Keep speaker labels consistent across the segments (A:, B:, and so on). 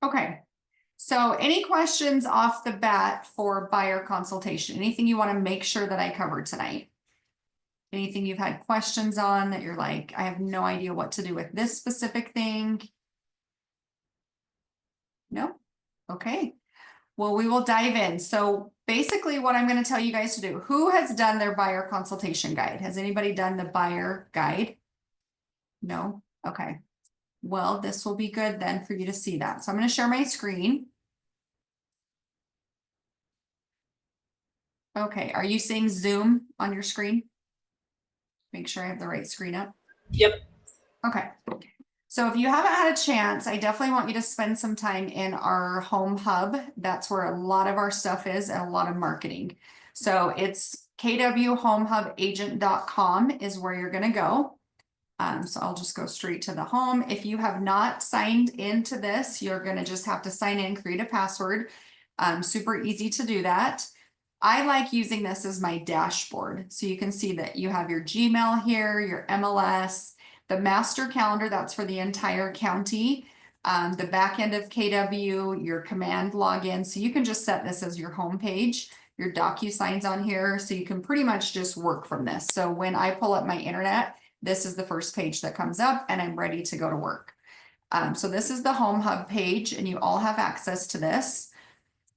A: Okay. So any questions off the bat for buyer consultation? Anything you want to make sure that I covered tonight? Anything you've had questions on that you're like, I have no idea what to do with this specific thing? No? Okay. Well, we will dive in. So basically what I'm going to tell you guys to do, who has done their buyer consultation guide? Has anybody done the buyer guide? No? Okay. Well, this will be good then for you to see that. So I'm going to share my screen. Okay. Are you seeing Zoom on your screen? Make sure I have the right screen up.
B: Yep.
A: Okay. So if you haven't had a chance, I definitely want you to spend some time in our home hub. That's where a lot of our stuff is and a lot of marketing. So it's kwhomehubagent.com is where you're going to go. So I'll just go straight to the home. If you have not signed into this, you're going to just have to sign in, create a password. Super easy to do that. I like using this as my dashboard. So you can see that you have your Gmail here, your MLS, the master calendar, that's for the entire county, the back end of KW, your command login. So you can just set this as your home page, your DocuSigns on here. So you can pretty much just work from this. So when I pull up my internet, this is the first page that comes up and I'm ready to go to work. So this is the home hub page and you all have access to this.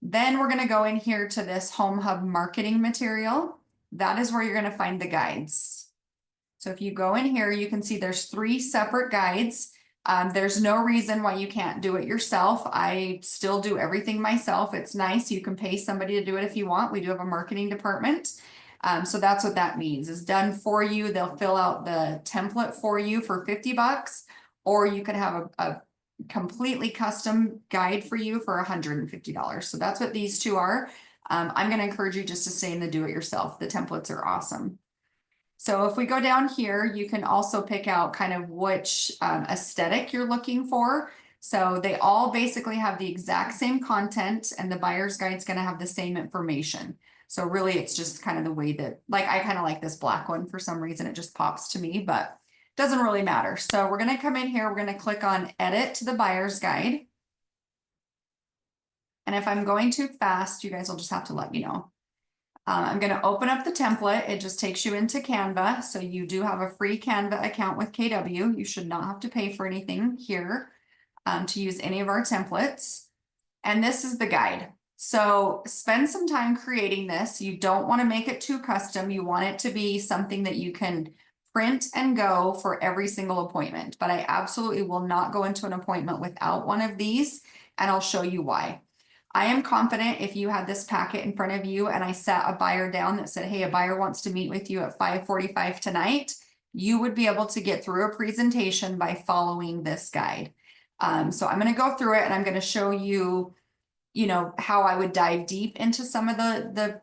A: Then we're going to go in here to this home hub marketing material. That is where you're going to find the guides. So if you go in here, you can see there's 3 separate guides. There's no reason why you can't do it yourself. I still do everything myself. It's nice. You can pay somebody to do it if you want. We do have a marketing department. So that's what that means. It's done for you. They'll fill out the template for you for $50, or you can have a completely custom guide for you for $150. So that's what these 2 are. I'm going to encourage you just to stay in the do-it-yourself. The templates are awesome. So if we go down here, you can also pick out kind of which aesthetic you're looking for. So they all basically have the exact same content and the buyer's guide is going to have the same information. So really it's just kind of the way that, like, I kind of like this black one for some reason, it just pops to me, but it doesn't really matter. So we're going to come in here, we're going to click on edit to the buyer's guide. And if I'm going too fast, you guys will just have to let me know. I'm going to open up the template. It just takes you into Canva. So you do have a free Canva account with KW. You should not have to pay for anything here to use any of our templates. And this is the guide. So spend some time creating this. You don't want to make it too custom. You want it to be something that you can print and go for every single appointment. But I absolutely will not go into an appointment without one of these, and I'll show you why. I am confident if you had this packet in front of you and I sat a buyer down that said, hey, a buyer wants to meet with you at 5:45 tonight, you would be able to get through a presentation by following this guide. So I'm going to go through it and I'm going to show you, how I would dive deep into some of the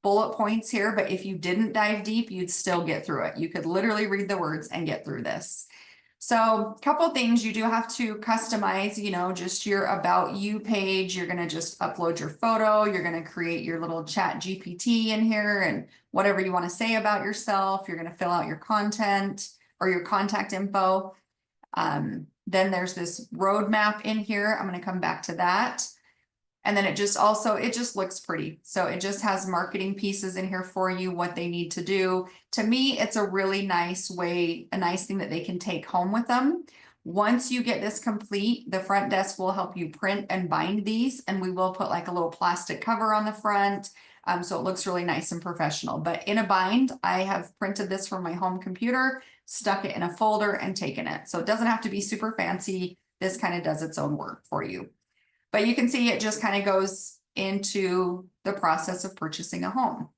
A: bullet points here. But if you didn't dive deep, you'd still get through it. You could literally read the words and get through this. So a couple things you do have to customize, just your about you page. You're going to just upload your photo. You're going to create your little chat GPT in here and whatever you want to say about yourself. You're going to fill out your content or your contact info. Then there's this roadmap in here. I'm going to come back to that. And then it just looks pretty. So it just has marketing pieces in here for you, what they need to do. To me, it's a really nice way, a nice thing that they can take home with them. Once you get this complete, the front desk will help you print and bind these, and we will put like a little plastic cover on the front. So it looks really nice and professional. But in a bind, I have printed this from my home computer, stuck it in a folder and taken it. So it doesn't have to be super fancy. This kind of does its own work for you. But you can see it just kind of goes into the process of purchasing a home.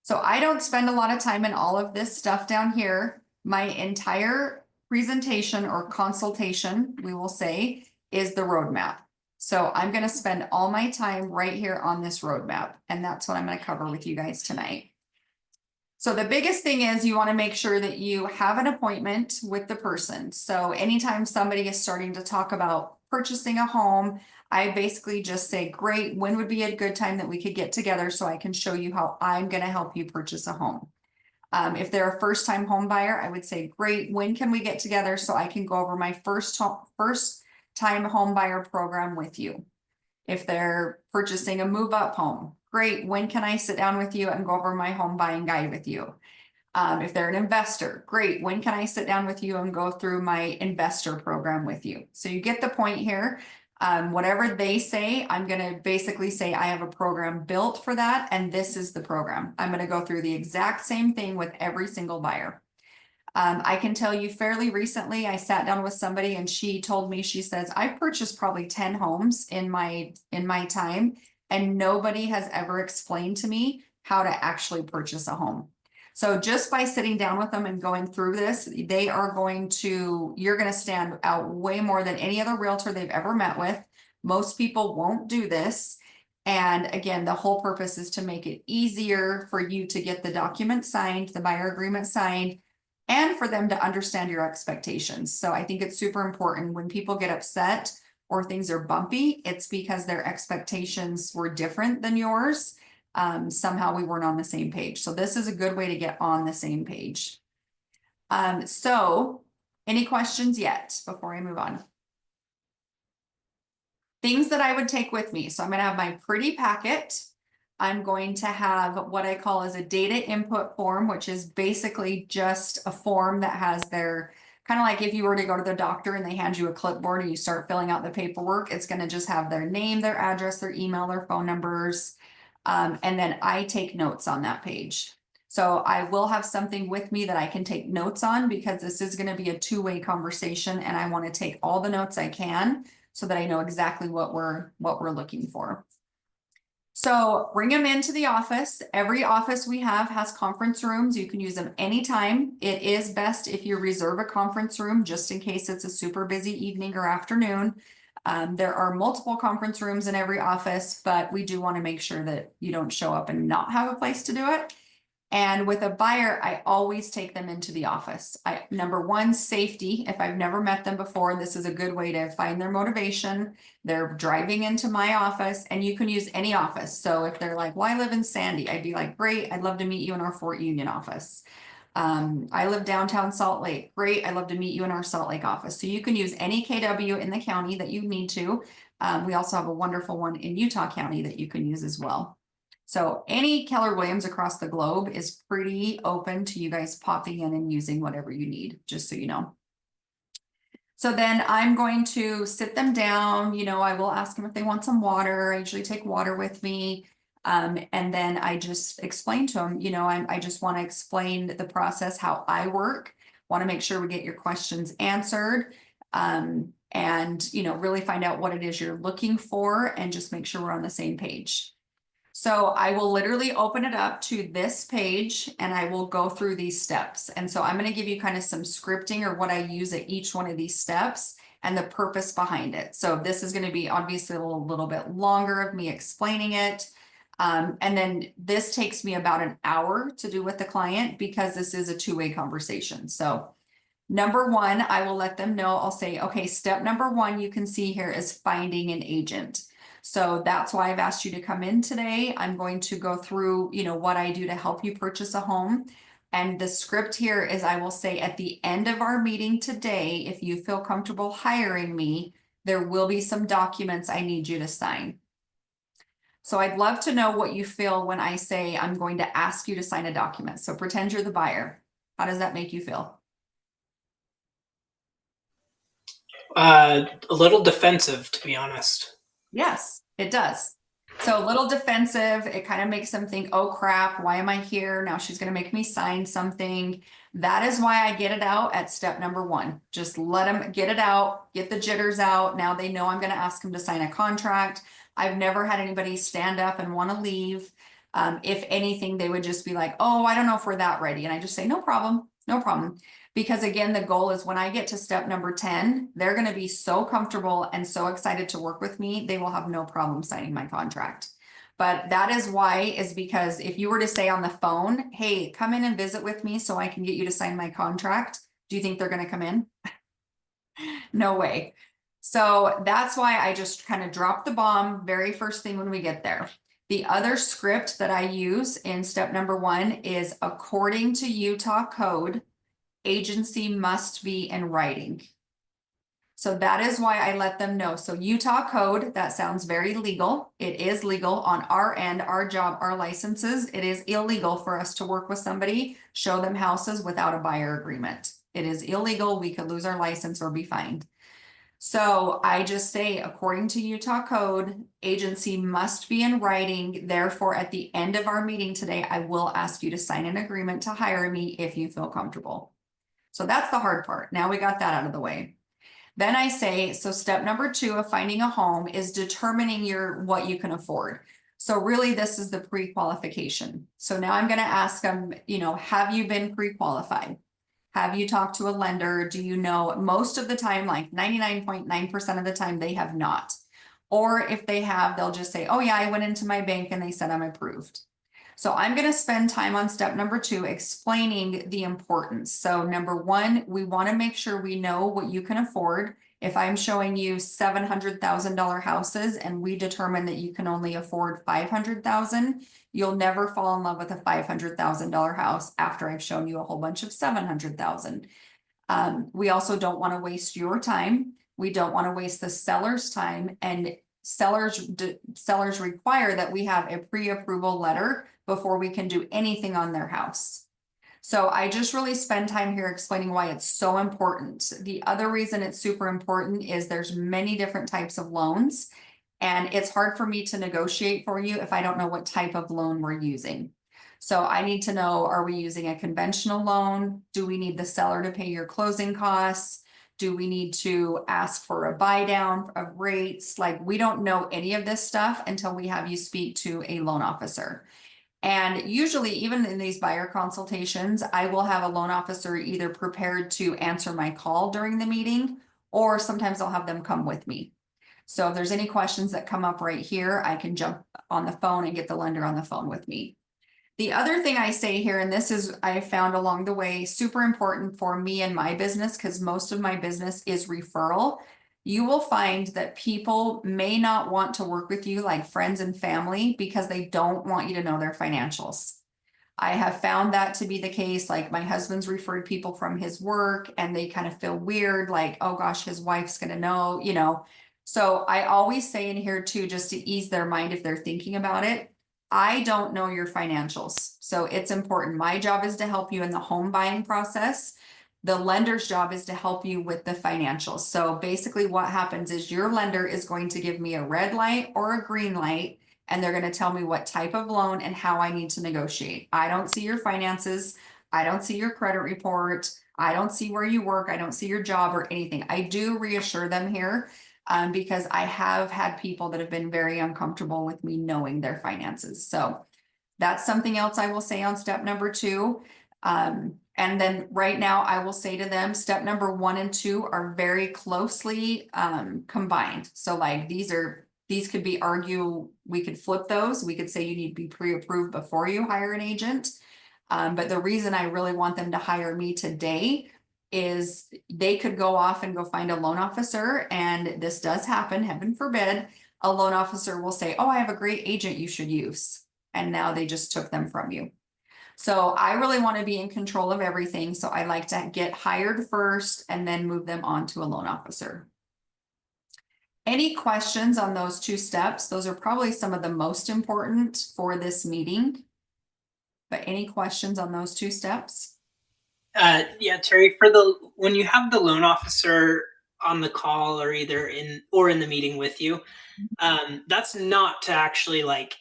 A: So I don't spend a lot of time in all of this stuff down here. My entire presentation or consultation, we will say, is the roadmap. So I'm going to spend all my time right here on this roadmap. And that's what I'm going to cover with you guys tonight. So the biggest thing is you want to make sure that you have an appointment with the person. So anytime somebody is starting to talk about purchasing a home, I basically just say, great, when would be a good time that we could get together so I can show you how I'm going to help you purchase a home. If they're a first-time home buyer, I would say, great, when can we get together so I can go over my first time home buyer program with you. If they're purchasing a move up home, great. When can I sit down with you and go over my home buying guide with you? If they're an investor, great. When can I sit down with you and go through my investor program with you? So you get the point here. Whatever they say, I'm going to basically say I have a program built for that. And this is the program. I'm going to go through the exact same thing with every single buyer. I can tell you fairly recently, I sat down with somebody and she told me, she says, I've purchased probably 10 homes in my time, and nobody has ever explained to me how to actually purchase a home. So just by sitting down with them and going through this, you're going to stand out way more than any other realtor they've ever met with. Most people won't do this. And again, the whole purpose is to make it easier for you to get the document signed, the buyer agreement signed, and for them to understand your expectations. So I think it's super important when people get upset or things are bumpy, it's because their expectations were different than yours. Somehow we weren't on the same page. So this is a good way to get on the same page. So any questions yet before I move on? Things that I would take with me. So I'm going to have my pretty packet. I'm going to have what I call as a data input form, which is basically just a form that has their, kind of like if you were to go to the doctor and they hand you a clipboard and you start filling out the paperwork, it's going to just have their name, their address, their email, their phone numbers. And then I take notes on that page. So I will have something with me that I can take notes on, because this is going to be a two-way conversation and I want to take all the notes I can so that I know exactly what we're looking for. So bring them into the office. Every office we have has conference rooms. You can use them anytime. It is best if you reserve a conference room just in case it's a super busy evening or afternoon. There are multiple conference rooms in every office, but we do want to make sure that you don't show up and not have a place to do it. And with a buyer, I always take them into the office. Number one, safety. If I've never met them before, this is a good way to find their motivation. They're driving into my office, and you can use any office. So if they're like, well, I live in Sandy, I'd be like, great, I'd love to meet you in our Fort Union office. I live downtown Salt Lake. Great, I'd love to meet you in our Salt Lake office. So you can use any KW in the county that you need to. We also have a wonderful one in Utah County that you can use as well. So any Keller Williams across the globe is pretty open to you guys popping in and using whatever you need, just so you know. So then I'm going to sit them down. I will ask them if they want some water. I usually take water with me. And then I just explain to them, I just want to explain the process, how I work, want to make sure we get your questions answered. And, really find out what it is you're looking for and just make sure we're on the same page. So I will literally open it up to this page and I will go through these steps. And so I'm going to give you kind of some scripting or what I use at each one of these steps and the purpose behind it. So this is going to be obviously a little bit longer of me explaining it. And then this takes me about an hour to do with the client because this is a two-way conversation. So number one, I will let them know, I'll say, okay, step number one, you can see here is finding an agent. So that's why I've asked you to come in today. I'm going to go through, what I do to help you purchase a home. And the script here is I will say at the end of our meeting today, if you feel comfortable hiring me, there will be some documents I need you to sign. So I'd love to know what you feel when I say I'm going to ask you to sign a document. So pretend you're the buyer. How does that make you feel?
B: A little defensive, to be honest.
A: Yes, it does. So a little defensive, it kind of makes them think, oh crap, why am I here? Now she's going to make me sign something. That is why I get it out at step number one. Just let them get it out, get the jitters out. Now they know I'm going to ask them to sign a contract. I've never had anybody stand up and want to leave. If anything, they would just be like, oh, I don't know if we're that ready. And I just say, no problem, no problem. Because again, the goal is when I get to step number 10, they're going to be so comfortable and so excited to work with me, they will have no problem signing my contract. But that is why, is because if you were to say on the phone, hey, come in and visit with me so I can get you to sign my contract, do you think they're going to come in? No way. So that's why I just kind of drop the bomb very first thing when we get there. The other script that I use in step number one is according to Utah code, agency must be in writing. So that is why I let them know. So Utah code, that sounds very legal. It is legal on our end, our job, our licenses. It is illegal for us to work with somebody, show them houses without a buyer agreement. It is illegal. We could lose our license or be fined. So I just say, according to Utah code, agency must be in writing. Therefore, at the end of our meeting today, I will ask you to sign an agreement to hire me if you feel comfortable. So that's the hard part. Now we got that out of the way. Then I say, so step number 2 of finding a home is determining what you can afford. So really this is the pre-qualification. So now I'm going to ask them, have you been pre-qualified? Have you talked to a lender? Do you know? Most of the time, like 99.9% of the time, they have not. Or if they have, they'll just say, oh yeah, I went into my bank and they said I'm approved. So I'm going to spend time on step number 2 explaining the importance. So number 1, we want to make sure we know what you can afford. If I'm showing you $700,000 houses and we determine that you can only afford $500,000, you'll never fall in love with a $500,000 house after I've shown you a whole bunch of $700,000. We also don't want to waste your time. We don't want to waste the seller's time, and sellers require that we have a pre-approval letter before we can do anything on their house. So I just really spend time here explaining why it's so important. The other reason it's super important is there's many different types of loans, and it's hard for me to negotiate for you if I don't know what type of loan we're using. So I need to know, are we using a conventional loan? Do we need the seller to pay your closing costs? Do we need to ask for a buy down of rates? Like, we don't know any of this stuff until we have you speak to a loan officer. And usually, even in these buyer consultations, I will have a loan officer either prepared to answer my call during the meeting, or sometimes I'll have them come with me. So if there's any questions that come up right here, I can jump on the phone and get the lender on the phone with me. The other thing I say here, and this is I found along the way, super important for me and my business, because most of my business is referral. You will find that people may not want to work with you, like friends and family, because they don't want you to know their financials. I have found that to be the case. Like, my husband's referred people from his work and they kind of feel weird, like, oh gosh, his wife's going to know. So I always say in here too, just to ease their mind if they're thinking about it, I don't know your financials. So it's important. My job is to help you in the home buying process. The lender's job is to help you with the financials. So basically what happens is your lender is going to give me a red light or a green light, and they're going to tell me what type of loan and how I need to negotiate. I don't see your finances. I don't see your credit report. I don't see where you work. I don't see your job or anything. I do reassure them here because I have had people that have been very uncomfortable with me knowing their finances. So that's something else I will say on step number 2. And then right now I will say to them, step number 1 and 2 are very closely combined. So like these could be we could flip those. We could say you need to be pre-approved before you hire an agent. But the reason I really want them to hire me today is they could go off and go find a loan officer, and this does happen, heaven forbid. A loan officer will say, oh, I have a great agent you should use. And now they just took them from you. So I really want to be in control of everything. So I like to get hired first and then move them on to a loan officer. Any questions on those 2 steps? Those are probably some of the most important for this meeting. But any questions on those 2 steps?
B: Yeah, Terry, when you have the loan officer on the call or either in the meeting with you, that's not to actually like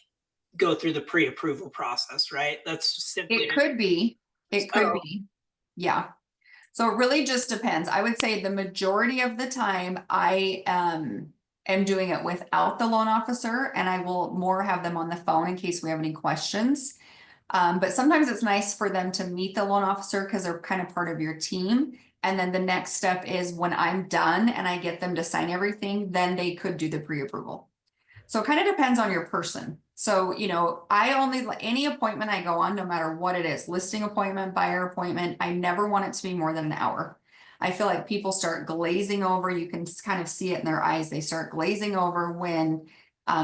B: go through the pre-approval process, right? That's simply
A: It could be. It could
B: Oh.
A: be. Yeah. So it really just depends. I would say the majority of the time I am doing it without the loan officer, and I will more have them on the phone in case we have any questions. But sometimes it's nice for them to meet the loan officer because they're kind of part of your team. And then the next step is when I'm done and I get them to sign everything, then they could do the pre-approval. So it kind of depends on your person. So, I only, any appointment I go on, no matter what it is, listing appointment, buyer appointment, I never want it to be more than an hour. I feel like people start glazing over. You can kind of see it in their eyes. They start glazing over when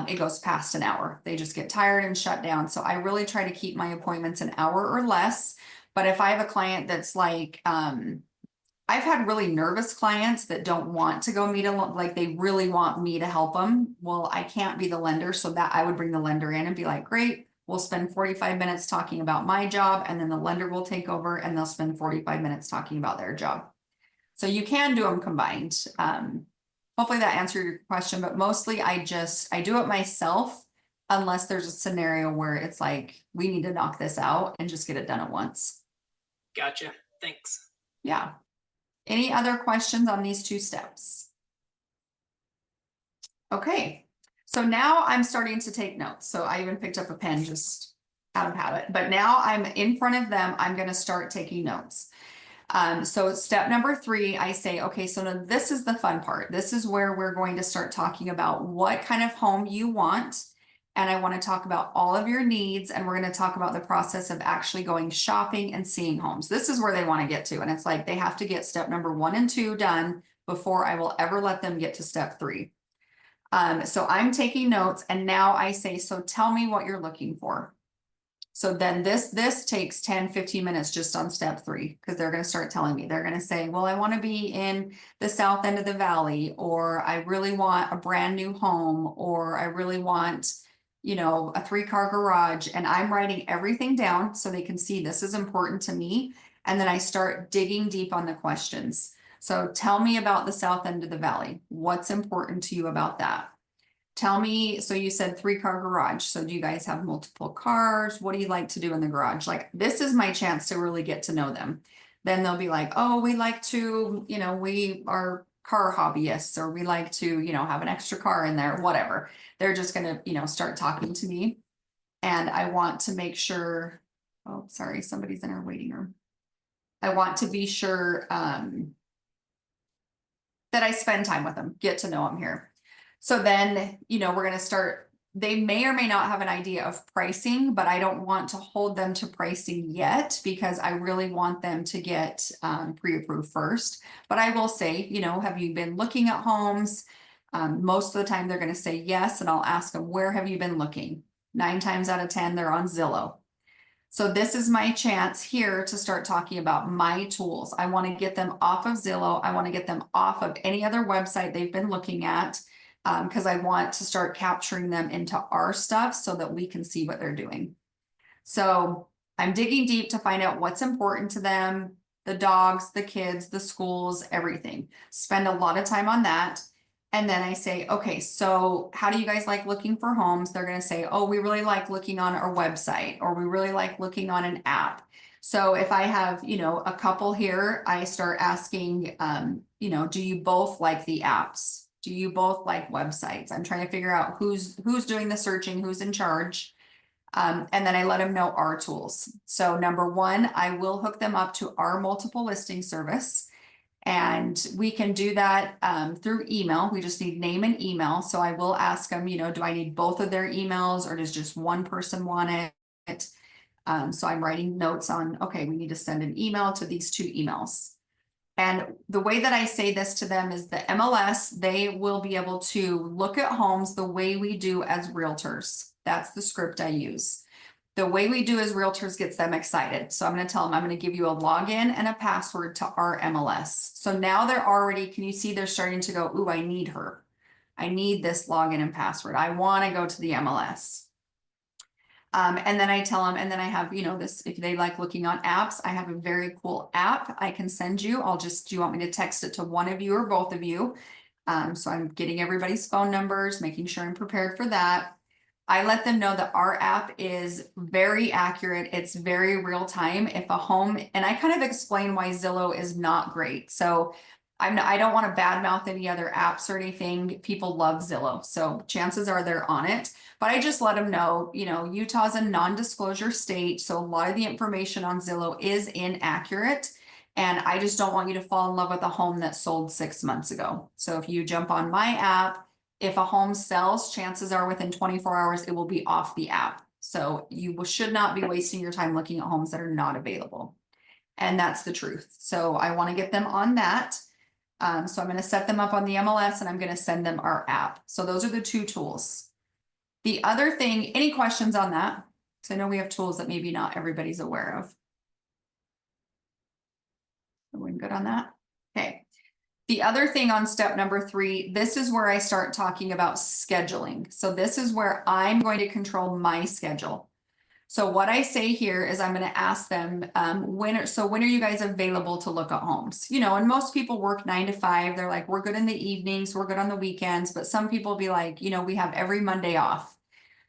A: it goes past an hour. They just get tired and shut down. So I really try to keep my appointments an hour or less. But if I have a client that's like, I've had really nervous clients that don't want to go meet a, like they really want me to help them. Well, I can't be the lender, so that I would bring the lender in and be like, great, we'll spend 45 minutes talking about my job, and then the lender will take over and they'll spend 45 minutes talking about their job. So you can do them combined. Hopefully that answered your question, but mostly I do it myself unless there's a scenario where it's like, we need to knock this out and just get it done at once.
B: Gotcha. Thanks.
A: Yeah. Any other questions on these two steps? Okay, so now I'm starting to take notes. So I even picked up a pen just out of habit, but now I'm in front of them. I'm going to start taking notes. So step number 3, I say, okay, so now this is the fun part. This is where we're going to start talking about what kind of home you want. And I want to talk about all of your needs. And we're going to talk about the process of actually going shopping and seeing homes. This is where they want to get to. And it's like, they have to get step number 1 and 2 done before I will ever let them get to step 3. So I'm taking notes, and now I say, so tell me what you're looking for. So then this takes 10-15 minutes just on step 3, because they're going to start telling me. They're going to say, well, I want to be in the south end of the valley, or I really want a brand new home, or I really want, you know, a 3-car garage. And I'm writing everything down so they can see this is important to me. And then I start digging deep on the questions. So tell me about the south end of the valley. What's important to you about that? Tell me, so you said 3-car garage. So do you guys have multiple cars? What do you like to do in the garage? Like, this is my chance to really get to know them. Then they'll be like, oh, we like to, you know, we are car hobbyists, or we like to, you know, have an extra car in there, whatever. They're just going to, you know, start talking to me. And I want to make sure, oh, sorry, somebody's in our waiting room. I want to be sure that I spend time with them, get to know them here. So then, you know, we're going to start, they may or may not have an idea of pricing, but I don't want to hold them to pricing yet, because I really want them to get pre-approved first. But I will say, you know, have you been looking at homes? Most of the time they're going to say yes. And I'll ask them, where have you been looking? 9 times out of 10, they're on Zillow. So this is my chance here to start talking about my tools. I want to get them off of Zillow. I want to get them off of any other website they've been looking at, because I want to start capturing them into our stuff so that we can see what they're doing. So I'm digging deep to find out what's important to them, the dogs, the kids, the schools, everything. Spend a lot of time on that. And then I say, okay, so how do you guys like looking for homes? They're going to say, oh, we really like looking on our website, or we really like looking on an app. So if I have, you know, a couple here, I start asking, you know, do you both like the apps? Do you both like websites? I'm trying to figure out who's doing the searching, who's in charge. And then I let them know our tools. So number 1, I will hook them up to our multiple listing service. And we can do that through email. We just need name and email. So I will ask them, you know, do I need both of their emails, or does just one person want it? So I'm writing notes on, okay, we need to send an email to these 2 emails. And the way that I say this to them is the MLS, they will be able to look at homes the way we do as realtors. That's the script I use. The way we do as realtors gets them excited. So I'm going to tell them, I'm going to give you a login and a password to our MLS. So now they're already, can you see they're starting to go, ooh, I need her. I need this login and password. I want to go to the MLS. And then I tell them, and then I have, you know, this, if they like looking on apps, I have a very cool app I can send you. Do you want me to text it to one of you or both of you? So I'm getting everybody's phone numbers, making sure I'm prepared for that. I let them know that our app is very accurate. It's very real time. If a home, and I kind of explain why Zillow is not great. So I don't want to badmouth any other apps or anything. People love Zillow. So chances are they're on it, but I just let them know, you know, Utah's a non-disclosure state. So a lot of the information on Zillow is inaccurate. And I just don't want you to fall in love with a home that sold 6 months ago. So if you jump on my app, if a home sells, chances are within 24 hours, it will be off the app. So you should not be wasting your time looking at homes that are not available. And that's the truth. So I want to get them on that. So I'm going to set them up on the MLS, and I'm going to send them our app. So those are the 2 tools. The other thing, any questions on that? Because I know we have tools that maybe not everybody's aware of. Everyone good on that? The other thing on step number 3, this is where I start talking about scheduling. So this is where I'm going to control my schedule. So what I say here is I'm going to ask them, when are you guys available to look at homes? You know, and most people work 9 to 5. They're like, we're good in the evenings, we're good on the weekends, but some people be like, you know, we have every Monday off.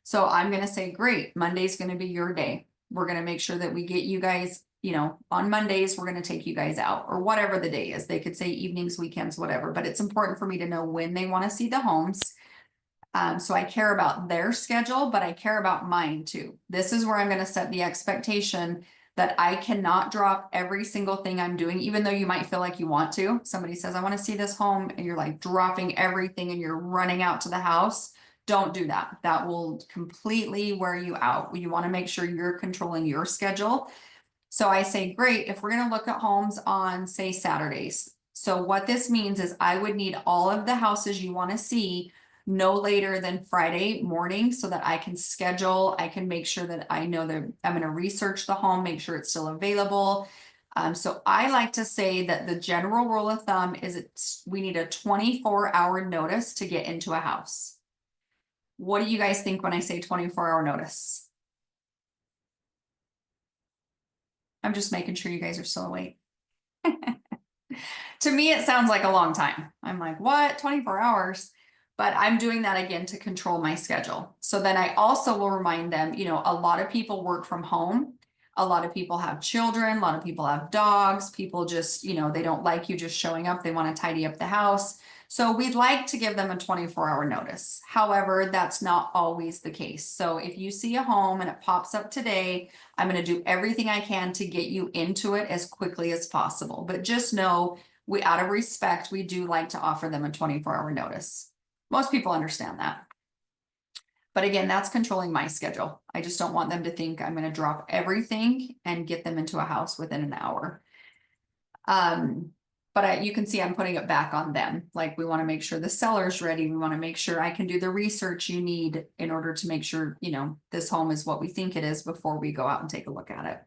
A: So I'm going to say, great, Monday's going to be your day. We're going to make sure that we get you guys, you know, on Mondays, we're going to take you guys out or whatever the day is. They could say evenings, weekends, whatever, but it's important for me to know when they want to see the homes. So I care about their schedule, but I care about mine too. This is where I'm going to set the expectation that I cannot drop every single thing I'm doing, even though you might feel like you want to. Somebody says, I want to see this home, and you're like dropping everything and you're running out to the house. Don't do that. That will completely wear you out. You want to make sure you're controlling your schedule. So I say, great, if we're going to look at homes on, say, Saturdays. So what this means is I would need all of the houses you want to see no later than Friday morning so that I can schedule, I can make sure that I know that I'm going to research the home, make sure it's still available. So I like to say that the general rule of thumb is we need a 24-hour notice to get into a house. What do you guys think when I say 24-hour notice? I'm just making sure you guys are still awake. To me, it sounds like a long time. I'm like, what? 24 hours? But I'm doing that again to control my schedule. So then I also will remind them, you know, a lot of people work from home. A lot of people have children. A lot of people have dogs. People just, you know, they don't like you just showing up. They want to tidy up the house. So we'd like to give them a 24-hour notice. However, that's not always the case. So if you see a home and it pops up today, I'm going to do everything I can to get you into it as quickly as possible. But just know, out of respect, we do like to offer them a 24-hour notice. Most people understand that. But again, that's controlling my schedule. I just don't want them to think I'm going to drop everything and get them into a house within an hour. But you can see I'm putting it back on them. Like, we want to make sure the seller's ready. We want to make sure I can do the research you need in order to make sure, you know, this home is what we think it is before we go out and take a look at it.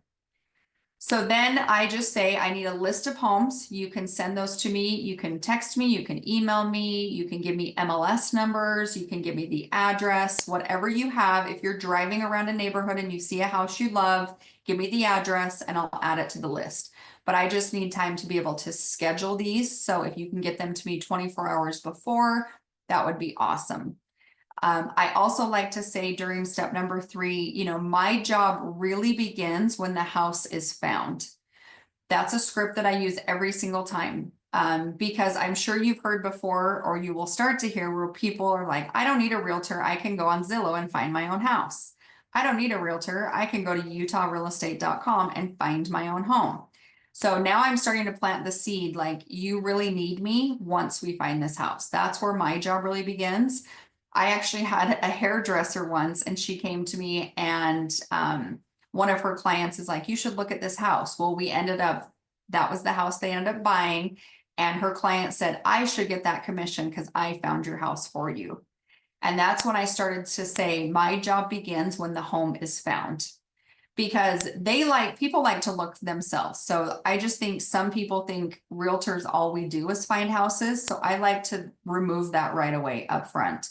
A: So then I just say, I need a list of homes. You can send those to me. You can text me, you can email me, you can give me MLS numbers, you can give me the address, whatever you have. If you're driving around a neighborhood and you see a house you love, give me the address and I'll add it to the list. But I just need time to be able to schedule these. So if you can get them to me 24 hours before, that would be awesome. I also like to say during step number 3, you know, my job really begins when the house is found. That's a script that I use every single time, because I'm sure you've heard before, or you will start to hear where people are like, I don't need a realtor. I can go on Zillow and find my own house. I don't need a realtor. I can go to utahrealestate.com and find my own home. So now I'm starting to plant the seed, like, you really need me once we find this house. That's where my job really begins. I actually had a hairdresser once, and she came to me, and one of her clients is like, you should look at this house. Well, that was the house they ended up buying. And her client said, I should get that commission because I found your house for you. And that's when I started to say, my job begins when the home is found. Because people like to look themselves. So I just think some people think realtors, all we do is find houses. So I like to remove that right away up front.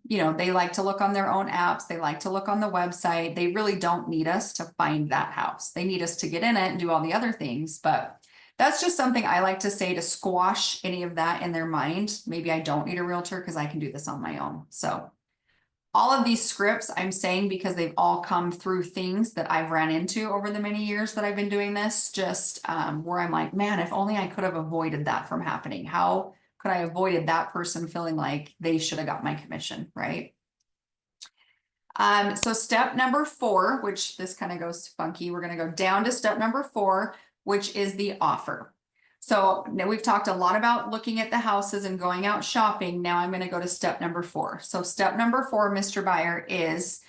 A: You know, they like to look on their own apps. They like to look on the website. They really don't need us to find that house. They need us to get in it and do all the other things. But that's just something I like to say to squash any of that in their mind. Maybe I don't need a realtor because I can do this on my own. So all of these scripts I'm saying because they've all come through things that I've ran into over the many years that I've been doing this, just where I'm like, man, if only I could have avoided that from happening. How could I avoided that person feeling like they should have got my commission, right? So step number 4, which this kind of goes funky, we're going to go down to step number 4, which is the offer. So now we've talked a lot about looking at the houses and going out shopping. Now I'm going to go to step number 4. So step number 4, Mr. Byer, is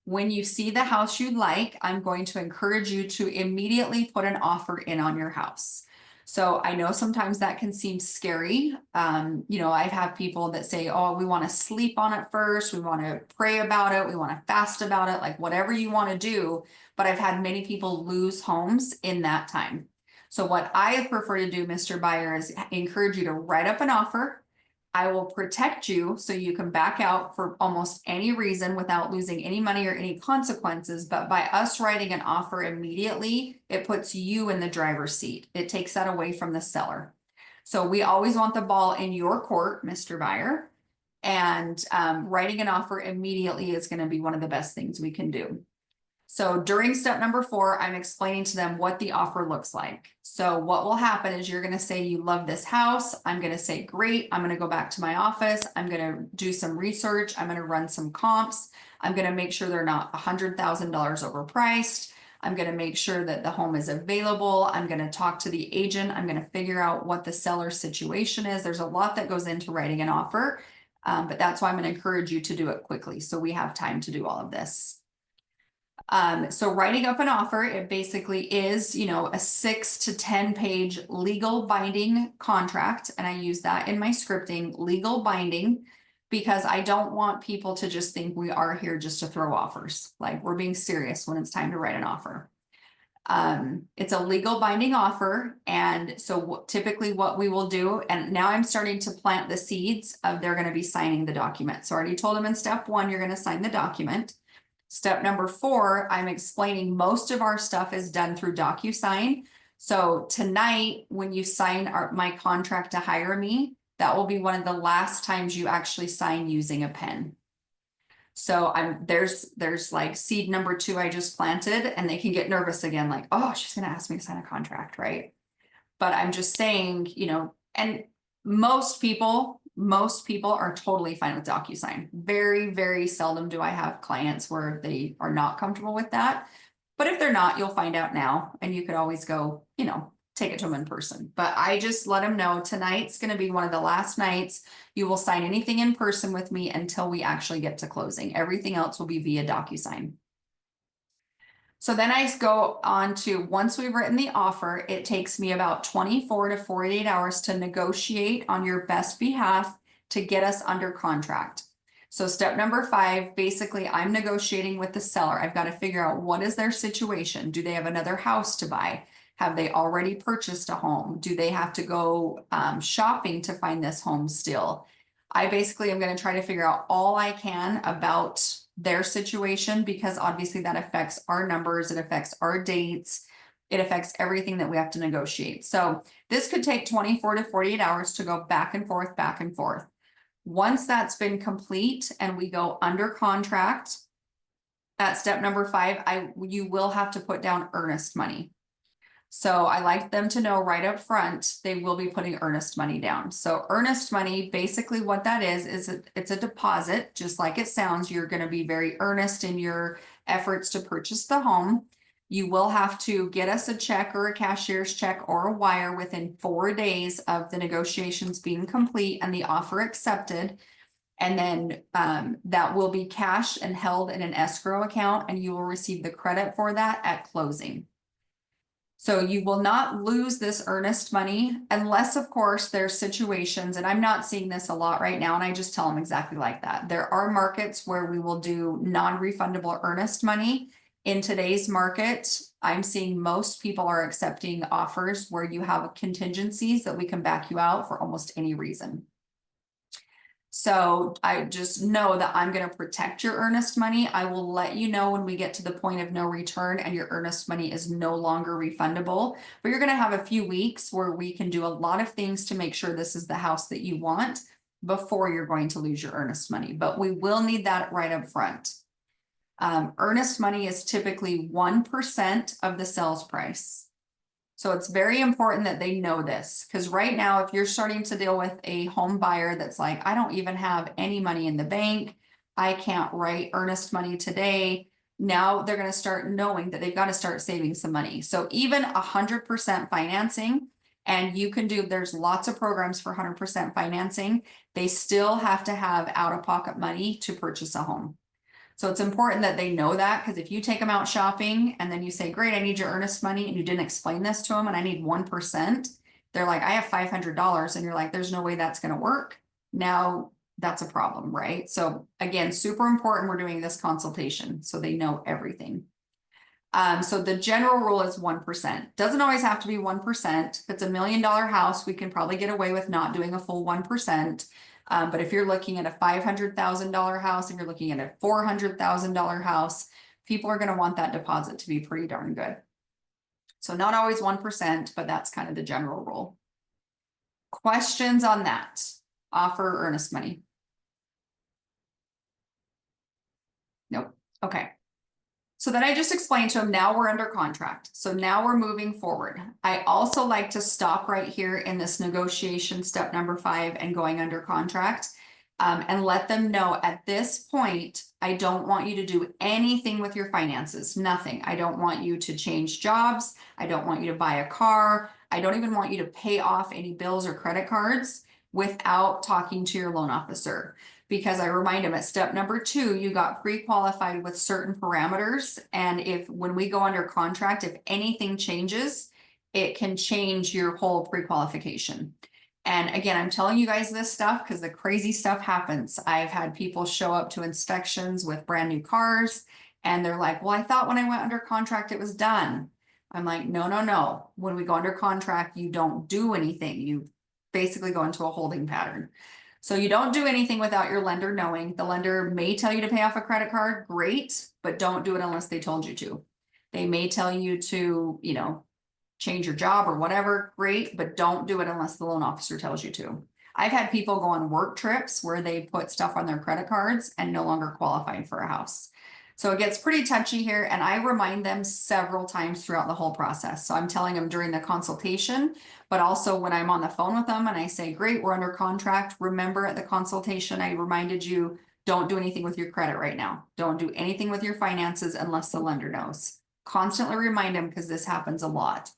A: when you see the house you like, I'm going to encourage you to immediately put an offer in on your house. So I know sometimes that can seem scary. You know, I've had people that say, oh, we want to sleep on it first. We want to pray about it. We want to fast about it, like whatever you want to do. But I've had many people lose homes in that time. So what I prefer to do, Mr. Buyer, is encourage you to write up an offer. I will protect you so you can back out for almost any reason without losing any money or any consequences. But by us writing an offer immediately, it puts you in the driver's seat. It takes that away from the seller. So we always want the ball in your court, Mr. Buyer. And writing an offer immediately is going to be one of the best things we can do. So during step number 4, I'm explaining to them what the offer looks like. So what will happen is you're going to say you love this house. I'm going to say, great. I'm going to go back to my office. I'm going to do some research. I'm going to run some comps. I'm going to make sure they're not $100,000 overpriced. I'm going to make sure that the home is available. I'm going to talk to the agent. I'm going to figure out what the seller's situation is. There's a lot that goes into writing an offer, but that's why I'm going to encourage you to do it quickly so we have time to do all of this. So writing up an offer, it basically is, a 6 to 10 page legal binding contract. And I use that in my scripting, legal binding, because I don't want people to just think we are here just to throw offers. Like, we're being serious when it's time to write an offer. It's a legal binding offer. And so typically what we will do, and now I'm starting to plant the seeds of they're going to be signing the document. So I already told them in step 1, you're going to sign the document. Step number 4, I'm explaining most of our stuff is done through DocuSign. So tonight, when you sign my contract to hire me, that will be one of the last times you actually sign using a pen. So there's like seed number 2 I just planted, and they can get nervous again, like, oh, she's gonna ask me to sign a contract, right? But I'm just saying, and most people are totally fine with DocuSign. Very, very seldom do I have clients where they are not comfortable with that. But if they're not, you'll find out now, and you could always go, take it to them in person. But I just let them know tonight's going to be one of the last nights you will sign anything in person with me until we actually get to closing. Everything else will be via DocuSign. So then I go on to, once we've written the offer, it takes me about 24 to 48 hours to negotiate on your best behalf to get us under contract. So step number 5, basically I'm negotiating with the seller. I've got to figure out what is their situation. Do they have another house to buy? Have they already purchased a home? Do they have to go shopping to find this home still? I basically am going to try to figure out all I can about their situation, because obviously that affects our numbers, it affects our dates, it affects everything that we have to negotiate. So this could take 24 to 48 hours to go back and forth, back and forth. Once that's been complete and we go under contract, at step number 5, you will have to put down earnest money. So I like them to know right up front, they will be putting earnest money down. So earnest money, basically what that is it's a deposit, just like it sounds. You're going to be very earnest in your efforts to purchase the home. You will have to get us a check or a cashier's check or a wire within 4 days of the negotiations being complete and the offer accepted. And then that will be cash and held in an escrow account, and you will receive the credit for that at closing. So you will not lose this earnest money unless, of course, there's situations, and I'm not seeing this a lot right now, and I just tell them exactly like that. There are markets where we will do non-refundable earnest money. In today's market, I'm seeing most people are accepting offers where you have contingencies that we can back you out for almost any reason. So I just know that I'm going to protect your earnest money. I will let you know when we get to the point of no return and your earnest money is no longer refundable. But you're going to have a few weeks where we can do a lot of things to make sure this is the house that you want before you're going to lose your earnest money. But we will need that right up front. Earnest money is typically 1% of the sales price. So it's very important that they know this, because right now, if you're starting to deal with a home buyer that's like, I don't even have any money in the bank, I can't write earnest money today. Now they're going to start knowing that they've got to start saving some money. So even 100% financing, and you can do, there's lots of programs for 100% financing, they still have to have out-of-pocket money to purchase a home. So it's important that they know that, because if you take them out shopping and then you say, great, I need your earnest money, and you didn't explain this to them and I need 1%, they're like, I have $500, and you're like, there's no way that's going to work. Now that's a problem, right? So again, super important we're doing this consultation so they know everything. So the general rule is 1%. Doesn't always have to be 1%. If it's $1 million house, we can probably get away with not doing a full 1%. But if you're looking at a $500,000 house, if you're looking at a $400,000 house, people are going to want that deposit to be pretty darn good. So not always 1%, but that's kind of the general rule. Questions on that? Offer or earnest money? Nope. Okay. So then I just explained to him, now we're under contract. So now we're moving forward. I also like to stop right here in this negotiation step number 5 and going under contract, and let them know at this point, I don't want you to do anything with your finances, nothing. I don't want you to change jobs. I don't want you to buy a car. I don't even want you to pay off any bills or credit cards without talking to your loan officer. Because I remind them at step number 2, you got pre-qualified with certain parameters. And when we go under contract, if anything changes, it can change your whole pre-qualification. And again, I'm telling you guys this stuff because the crazy stuff happens. I've had people show up to inspections with brand new cars and they're like, well, I thought when I went under contract, it was done. I'm like, no, no, no. When we go under contract, you don't do anything. You basically go into a holding pattern. So you don't do anything without your lender knowing. The lender may tell you to pay off a credit card, great, but don't do it unless they told you to. They may tell you to, change your job or whatever, great, but don't do it unless the loan officer tells you to. I've had people go on work trips where they put stuff on their credit cards and no longer qualified for a house. So it gets pretty touchy here, and I remind them several times throughout the whole process. So I'm telling them during the consultation, but also when I'm on the phone with them and I say, great, we're under contract. Remember at the consultation, I reminded you, don't do anything with your credit right now. Don't do anything with your finances unless the lender knows. Constantly remind them because this happens a lot.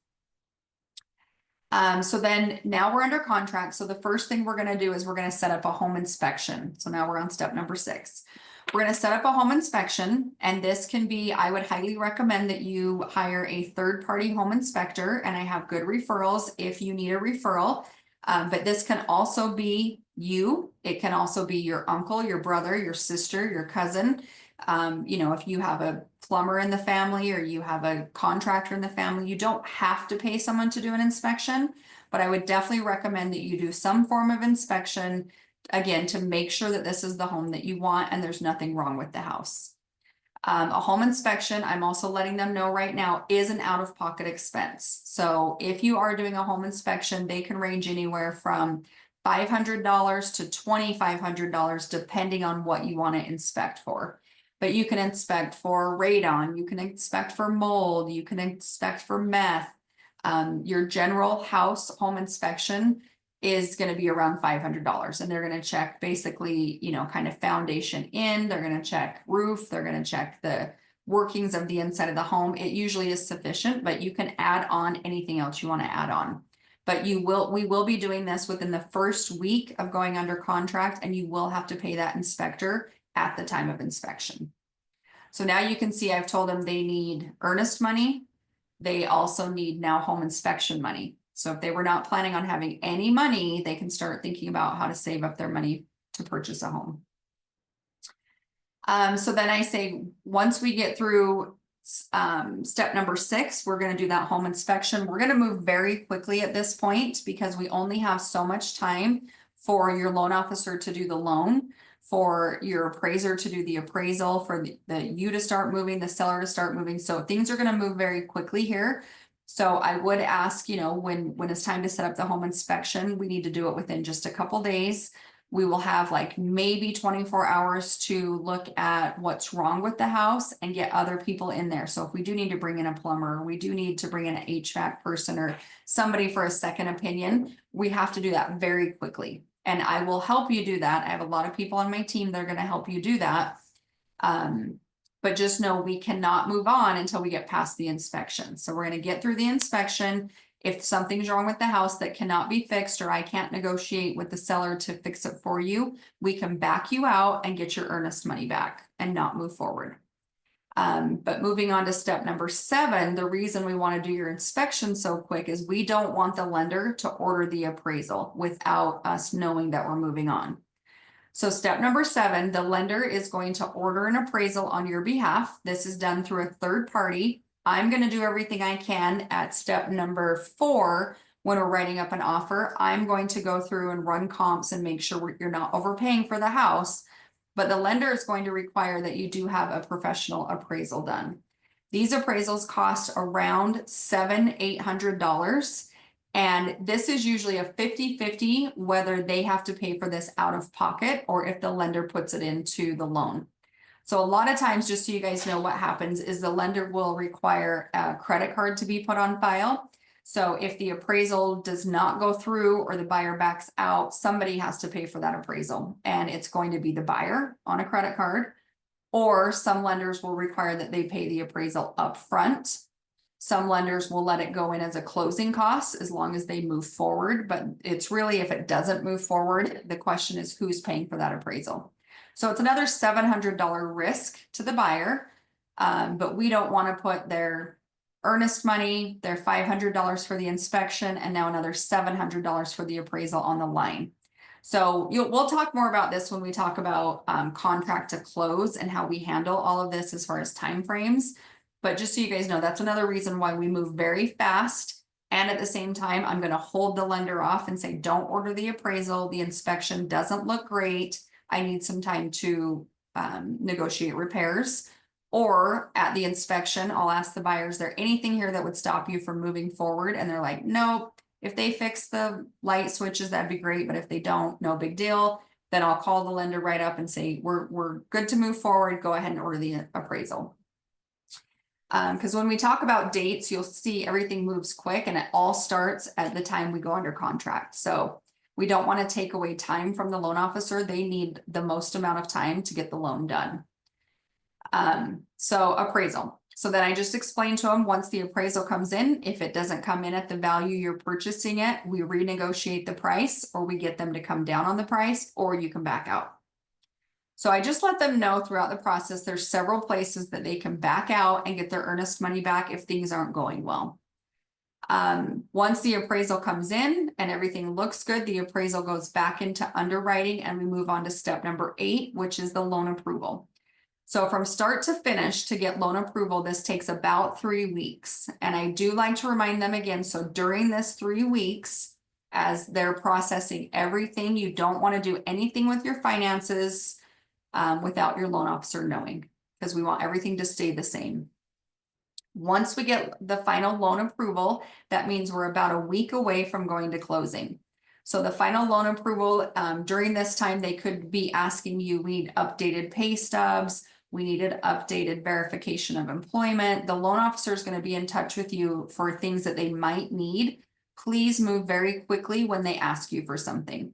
A: So then now we're under contract. So the first thing we're going to do is we're going to set up a home inspection. So now we're on step number 6. We're going to set up a home inspection, and this can be, I would highly recommend that you hire a third-party home inspector, and I have good referrals if you need a referral. But this can also be you. It can also be your uncle, your brother, your sister, your cousin. If you have a plumber in the family or you have a contractor in the family, you don't have to pay someone to do an inspection, but I would definitely recommend that you do some form of inspection, again, to make sure that this is the home that you want and there's nothing wrong with the house. A home inspection, I'm also letting them know right now, is an out-of-pocket expense. So if you are doing a home inspection, they can range anywhere from $500 to $2,500, depending on what you want to inspect for. But you can inspect for radon, you can inspect for mold, you can inspect for meth. Your general house home inspection is going to be around $500, and they're going to check basically, kind of foundation in, they're going to check roof, they're going to check the workings of the inside of the home. It usually is sufficient, but you can add on anything else you want to add on. But we will be doing this within the first week of going under contract, and you will have to pay that inspector at the time of inspection. So now you can see I've told them they need earnest money. They also need now home inspection money. So if they were not planning on having any money, they can start thinking about how to save up their money to purchase a home. So then I say, once we get through step number 6, we're going to do that home inspection. We're going to move very quickly at this point because we only have so much time for your loan officer to do the loan, for your appraiser to do the appraisal, for you to start moving, the seller to start moving. So things are going to move very quickly here. So I would ask, when it's time to set up the home inspection, we need to do it within just a couple days. We will have like maybe 24 hours to look at what's wrong with the house and get other people in there. So if we do need to bring in a plumber, we do need to bring in an HVAC person or somebody for a second opinion, we have to do that very quickly. And I will help you do that. I have a lot of people on my team that are going to help you do that. But just know we cannot move on until we get past the inspection. So we're going to get through the inspection. If something's wrong with the house that cannot be fixed, or I can't negotiate with the seller to fix it for you, we can back you out and get your earnest money back and not move forward. But moving on to step number 7, the reason we want to do your inspection so quick is we don't want the lender to order the appraisal without us knowing that we're moving on. So step number 7, the lender is going to order an appraisal on your behalf. This is done through a third party. I'm going to do everything I can at step number 4 when we're writing up an offer. I'm going to go through and run comps and make sure you're not overpaying for the house. But the lender is going to require that you do have a professional appraisal done. These appraisals cost around $700-800. And this is usually a 50-50 whether they have to pay for this out of pocket or if the lender puts it into the loan. So a lot of times, just so you guys know, what happens is the lender will require a credit card to be put on file. So if the appraisal does not go through or the buyer backs out, somebody has to pay for that appraisal, and it's going to be the buyer on a credit card, or some lenders will require that they pay the appraisal up front. Some lenders will let it go in as a closing cost as long as they move forward, but it's really, if it doesn't move forward, the question is who's paying for that appraisal. So it's another $700 risk to the buyer, but we don't want to put their earnest money, their $500 for the inspection, and now another $700 for the appraisal on the line. So we'll talk more about this when we talk about contract to close and how we handle all of this as far as timeframes. But just so you guys know, that's another reason why we move very fast. And at the same time, I'm going to hold the lender off and say, don't order the appraisal. The inspection doesn't look great. I need some time to negotiate repairs. Or at the inspection, I'll ask the buyer, is there anything here that would stop you from moving forward? And they're like, nope. If they fix the light switches, that'd be great. But if they don't, no big deal. Then I'll call the lender right up and say, we're good to move forward. Go ahead and order the appraisal. Because when we talk about dates, you'll see everything moves quick and it all starts at the time we go under contract. So we don't want to take away time from the loan officer. They need the most amount of time to get the loan done. So appraisal. So then I just explained to them, once the appraisal comes in, if it doesn't come in at the value you're purchasing it, we renegotiate the price, or we get them to come down on the price, or you can back out. So I just let them know throughout the process, there's several places that they can back out and get their earnest money back if things aren't going well. Once the appraisal comes in and everything looks good, the appraisal goes back into underwriting and we move on to step number 8, which is the loan approval. So from start to finish to get loan approval, this takes about 3 weeks. And I do like to remind them again, so during this 3 weeks, as they're processing everything, you don't want to do anything with your finances without your loan officer knowing, because we want everything to stay the same. Once we get the final loan approval, that means we're about a week away from going to closing. So the final loan approval, during this time, they could be asking you, we need updated pay stubs, we needed updated verification of employment. The loan officer is going to be in touch with you for things that they might need. Please move very quickly when they ask you for something.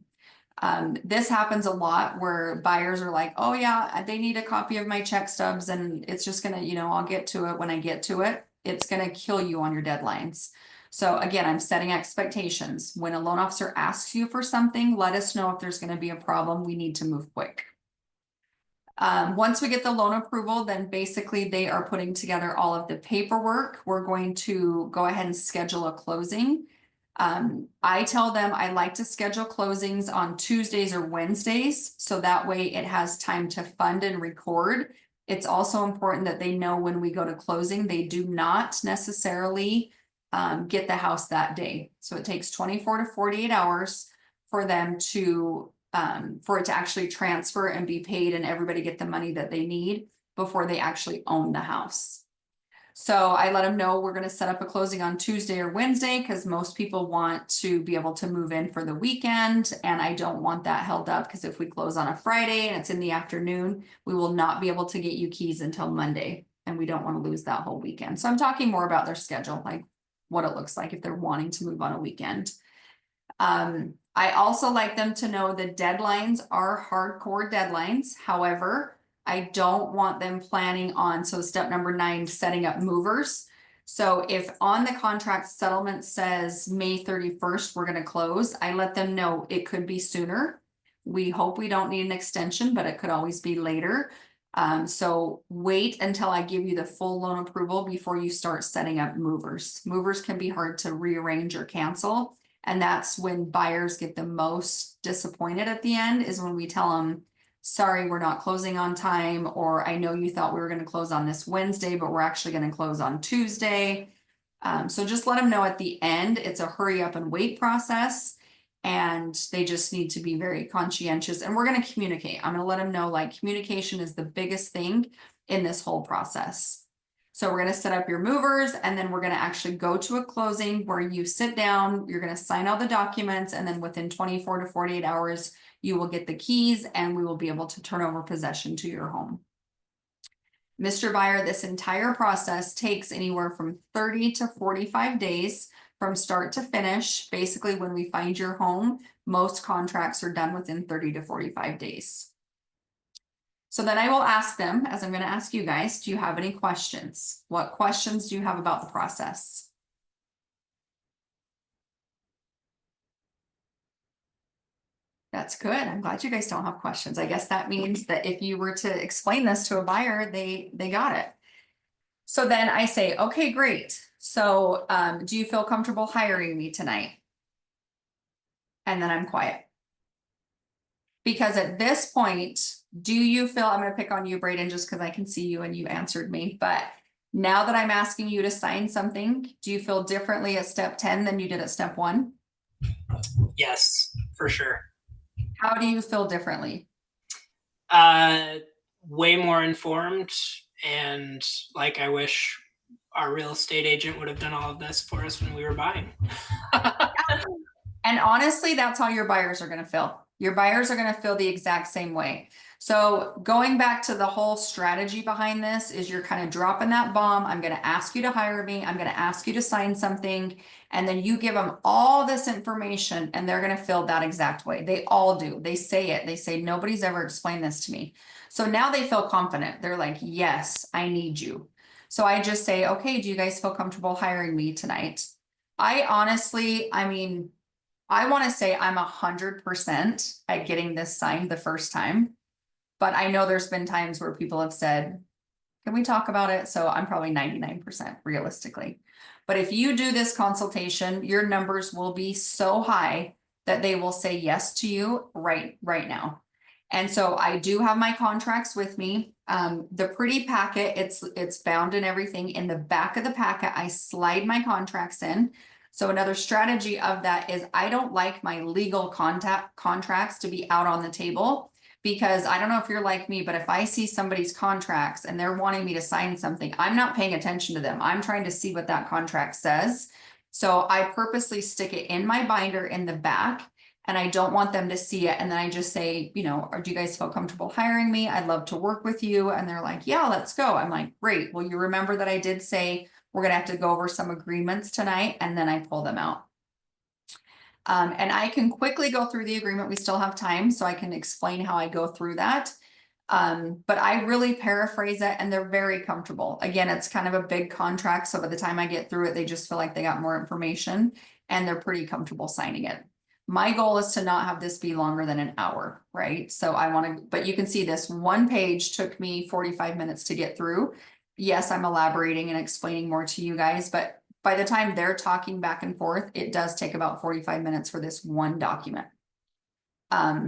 A: This happens a lot where buyers are like, oh yeah, they need a copy of my check stubs and it's just gonna, I'll get to it when I get to it. It's gonna kill you on your deadlines. So again, I'm setting expectations. When a loan officer asks you for something, let us know if there's gonna be a problem. We need to move quick. Once we get the loan approval, then basically they are putting together all of the paperwork. We're going to go ahead and schedule a closing. I tell them I like to schedule closings on Tuesdays or Wednesdays, so that way it has time to fund and record. It's also important that they know when we go to closing, they do not necessarily get the house that day. So it takes 24 to 48 hours for them to for it to actually transfer and be paid and everybody get the money that they need before they actually own the house. So I let them know we're going to set up a closing on Tuesday or Wednesday because most people want to be able to move in for the weekend. And I don't want that held up because if we close on a Friday and it's in the afternoon, we will not be able to get you keys until Monday. And we don't want to lose that whole weekend. So I'm talking more about their schedule, like what it looks like if they're wanting to move on a weekend. I also like them to know the deadlines are hardcore deadlines. However, I don't want them planning on, so step number 9, setting up movers. So if on the contract settlement says May 31st, we're going to close, I let them know it could be sooner. We hope we don't need an extension, but it could always be later. So wait until I give you the full loan approval before you start setting up movers. Movers can be hard to rearrange or cancel. And that's when buyers get the most disappointed at the end, is when we tell them, sorry, we're not closing on time, or I know you thought we were going to close on this Wednesday, but we're actually going to close on Tuesday. So just let them know at the end, it's a hurry up and wait process. And they just need to be very conscientious, and we're going to communicate. I'm going to let them know, like, communication is the biggest thing in this whole process. So we're going to set up your movers, and then we're going to actually go to a closing where you sit down, you're going to sign all the documents, and then within 24 to 48 hours, you will get the keys and we will be able to turn over possession to your home. Mr. Byer, this entire process takes anywhere from 30 to 45 days from start to finish. Basically, when we find your home, most contracts are done within 30 to 45 days. So then I will ask them, as I'm going to ask you guys, do you have any questions? What questions do you have about the process? That's good. I'm glad you guys don't have questions. I guess that means that if you were to explain this to a buyer, they got it. So then I say, okay, great. So do you feel comfortable hiring me tonight? And then I'm quiet. Because at this point, do you feel, I'm going to pick on you, Braden, just because I can see you and you answered me. But now that I'm asking you to sign something, do you feel differently at step 10 than you did at step 1?
B: Yes, for sure.
A: How do you feel differently?
B: Way more informed, and like, I wish our real estate agent would have done all of this for us when we were buying.
A: And honestly, that's how your buyers are going to feel. Your buyers are going to feel the exact same way. So going back to the whole strategy behind this is you're kind of dropping that bomb. I'm going to ask you to hire me. I'm going to ask you to sign something. And then you give them all this information and they're going to feel that exact way. They all do. They say it. They say, nobody's ever explained this to me. So now they feel confident. They're like, yes, I need you. So I just say, okay, do you guys feel comfortable hiring me tonight? I honestly, I mean, I want to say I'm 100% at getting this signed the first time, but I know there's been times where people have said, can we talk about it? So I'm probably 99% realistically. But if you do this consultation, your numbers will be so high that they will say yes to you right now. And so I do have my contracts with me. The pretty packet, it's bound and everything. In the back of the packet, I slide my contracts in. So another strategy of that is I don't like my legal contracts to be out on the table, because I don't know if you're like me, but if I see somebody's contracts and they're wanting me to sign something, I'm not paying attention to them. I'm trying to see what that contract says. So I purposely stick it in my binder in the back, and I don't want them to see it. And then I just say, you know, do you guys feel comfortable hiring me? I'd love to work with you. And they're like, yeah, let's go. I'm like, great. Well, you remember that I did say we're going to have to go over some agreements tonight, and then I pull them out. And I can quickly go through the agreement. We still have time, so I can explain how I go through that. But I really paraphrase it, and they're very comfortable. Again, it's kind of a big contract, so by the time I get through it, they just feel like they got more information and they're pretty comfortable signing it. My goal is to not have this be longer than an hour, right? So I want to, but you can see this one page took me 45 minutes to get through. Yes, I'm elaborating and explaining more to you guys, but by the time they're talking back and forth, it does take about 45 minutes for this one document.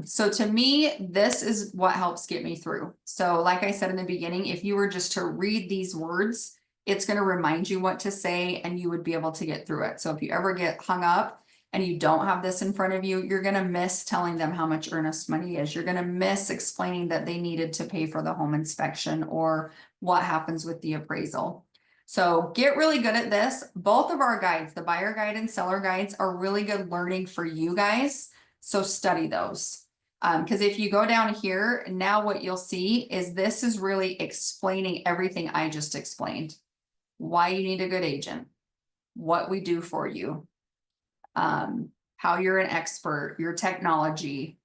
A: So to me, this is what helps get me through. So like I said in the beginning, if you were just to read these words, it's going to remind you what to say and you would be able to get through it. So if you ever get hung up and you don't have this in front of you, you're going to miss telling them how much earnest money is. You're going to miss explaining that they needed to pay for the home inspection or what happens with the appraisal. So get really good at this. Both of our guides, the buyer guide and seller guides, are really good learning for you guys. So study those. Because if you go down here, now what you'll see is this is really explaining everything I just explained. Why you need a good agent, what we do for you, how you're an expert, your technology,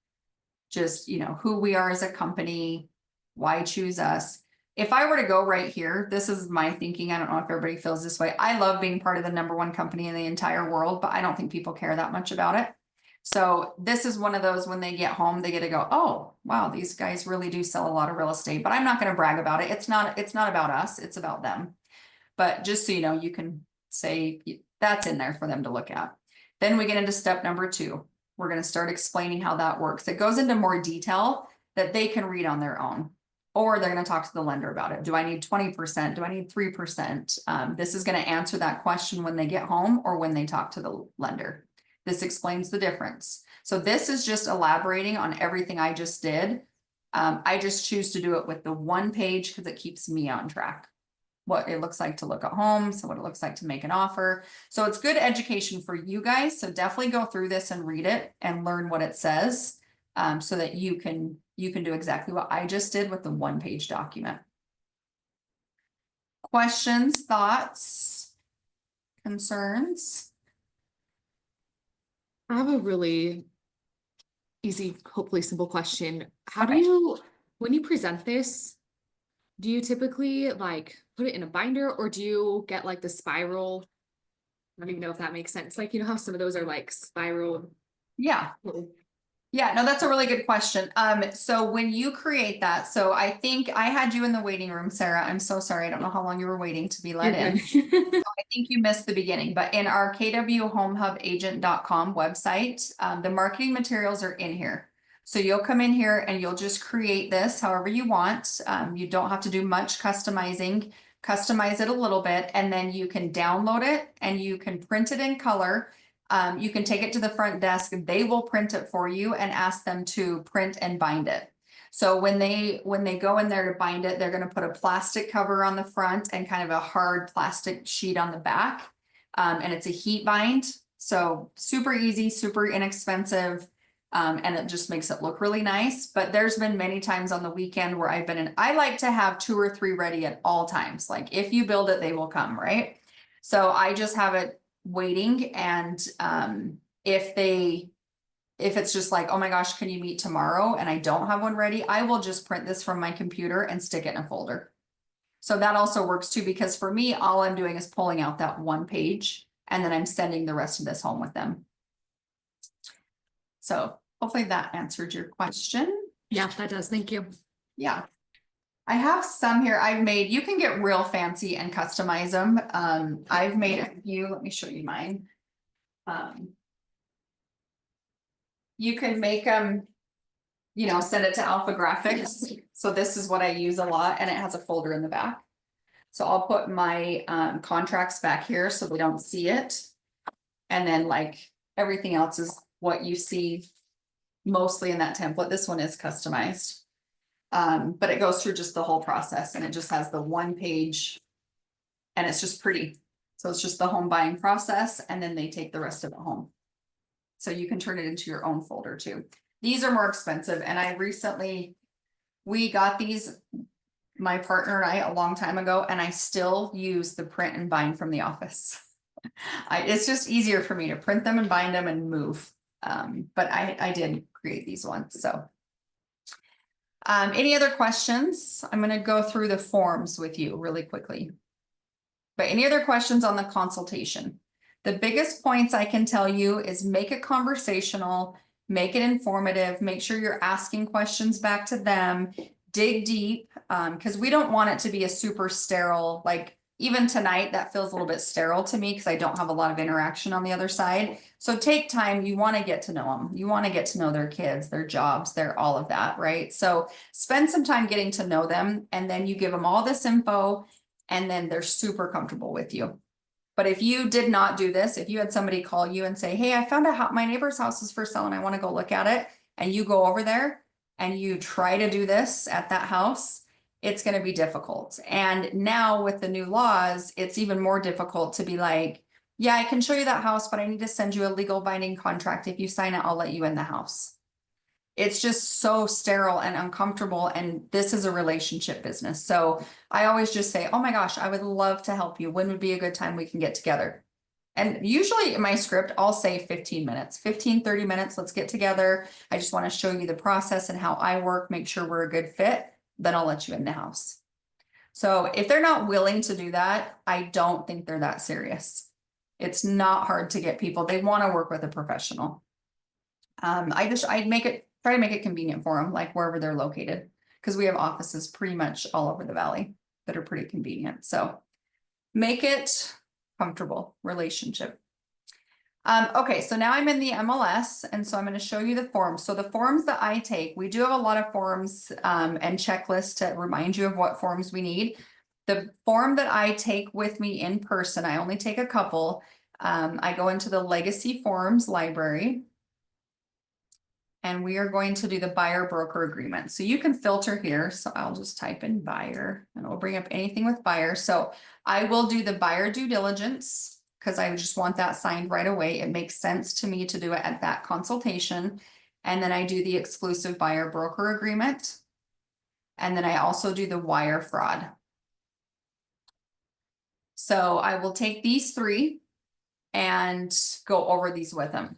A: just, you know, who we are as a company, why choose us. If I were to go right here, this is my thinking. I don't know if everybody feels this way. I love being part of the #1 company in the entire world, but I don't think people care that much about it. So this is one of those, when they get home, they get to go, oh, wow, these guys really do sell a lot of real estate, but I'm not going to brag about it. It's not about us. It's about them. But just so you know, you can say that's in there for them to look at. Then we get into step number 2. We're going to start explaining how that works. It goes into more detail, that they can read on their own. Or they're gonna talk to the lender about it. Do I need 20%? Do I need 3%? This is gonna answer that question when they get home or when they talk to the lender. This explains the difference. So this is just elaborating on everything I just did. I just choose to do it with the one page because it keeps me on track. What it looks like to look at homes, so what it looks like to make an offer. So it's good education for you guys. So definitely go through this and read it and learn what it says, so that you can do exactly what I just did with the one-page document. Questions, thoughts, concerns?
C: I have a really easy, hopefully simple question. How do
A: Okay.
C: you, when you present this, do you typically like put it in a binder or do you get like the spiral? I don't even know if that makes sense. Like, you know how some of those are like spiral.
A: Yeah. Yeah, no, that's a really good question. So when you create that, so I think I had you in the waiting room, Sarah. I'm so sorry. I don't know how long you were waiting to be let in. I think you missed the beginning, but in our kwhomehubagent.com website, the marketing materials are in here. So you'll come in here and you'll just create this however you want. You don't have to do much customizing, customize it a little bit, and then you can download it and you can print it in color. You can take it to the front desk, they will print it for you and ask them to print and bind it. So when they go in there to bind it, they're going to put a plastic cover on the front and kind of a hard plastic sheet on the back. And it's a heat bind. So super easy, super inexpensive. And it just makes it look really nice. But there's been many times on the weekend where I've been in, I like to have 2 or 3 ready at all times. Like if you build it, they will come, right? So I just have it waiting, and if it's just like, oh my gosh, can you meet tomorrow, and I don't have one ready, I will just print this from my computer and stick it in a folder. So that also works too, because for me, all I'm doing is pulling out that one page and then I'm sending the rest of this home with them. So hopefully that answered your question.
C: Yeah, that does. Thank you.
A: Yeah. I have some here I've made. You can get real fancy and customize them. I've made a few. Let me show you mine. You can make them, you know, send it to Alpha Graphics. So this is what I use a lot, and it has a folder in the back. So I'll put my contracts back here so they don't see it. And then like everything else is what you see mostly in that template. This one is customized. But it goes through just the whole process, and it just has the one page and it's just pretty. So it's just the home buying process, and then they take the rest of it home. So you can turn it into your own folder too. These are more expensive, and we got these, my partner and I, a long time ago, and I still use the print and bind from the office. It's just easier for me to print them and bind them and move. But I did create these ones, so. Any other questions? I'm gonna go through the forms with you really quickly. But any other questions on the consultation? The biggest points I can tell you is make it conversational, make it informative, make sure you're asking questions back to them, dig deep, because we don't want it to be a super sterile, like even tonight, that feels a little bit sterile to me because I don't have a lot of interaction on the other side. So take time, you want to get to know them. You want to get to know their kids, their jobs, their all of that, right? So spend some time getting to know them, and then you give them all this info, and then they're super comfortable with you. But if you did not do this, if you had somebody call you and say, hey, I found out my neighbor's house is for sale and I want to go look at it, and you go over there and you try to do this at that house, it's going to be difficult. And now with the new laws, it's even more difficult to be like, yeah, I can show you that house, but I need to send you a legal binding contract. If you sign it, I'll let you in the house. It's just so sterile and uncomfortable, and this is a relationship business. So I always just say, oh my gosh, I would love to help you. When would be a good time we can get together? And usually in my script, I'll say 15 minutes, 15, 30 minutes. Let's get together. I just want to show you the process and how I work, make sure we're a good fit. Then I'll let you in the house. So if they're not willing to do that, I don't think they're that serious. It's not hard to get people. They want to work with a professional. I'd try to make it convenient for them, like wherever they're located, because we have offices pretty much all over the valley that are pretty convenient. So make it comfortable relationship. Okay, so now I'm in the MLS, and so I'm going to show you the forms. So the forms that I take, we do have a lot of forms and checklists to remind you of what forms we need. The form that I take with me in person, I only take a couple. I go into the legacy forms library. And we are going to do the buyer broker agreement. So you can filter here. So I'll just type in buyer and it'll bring up anything with buyer. So I will do the buyer due diligence because I just want that signed right away. It makes sense to me to do it at that consultation. And then I do the exclusive buyer broker agreement. And then I also do the wire fraud. So I will take these three and go over these with them.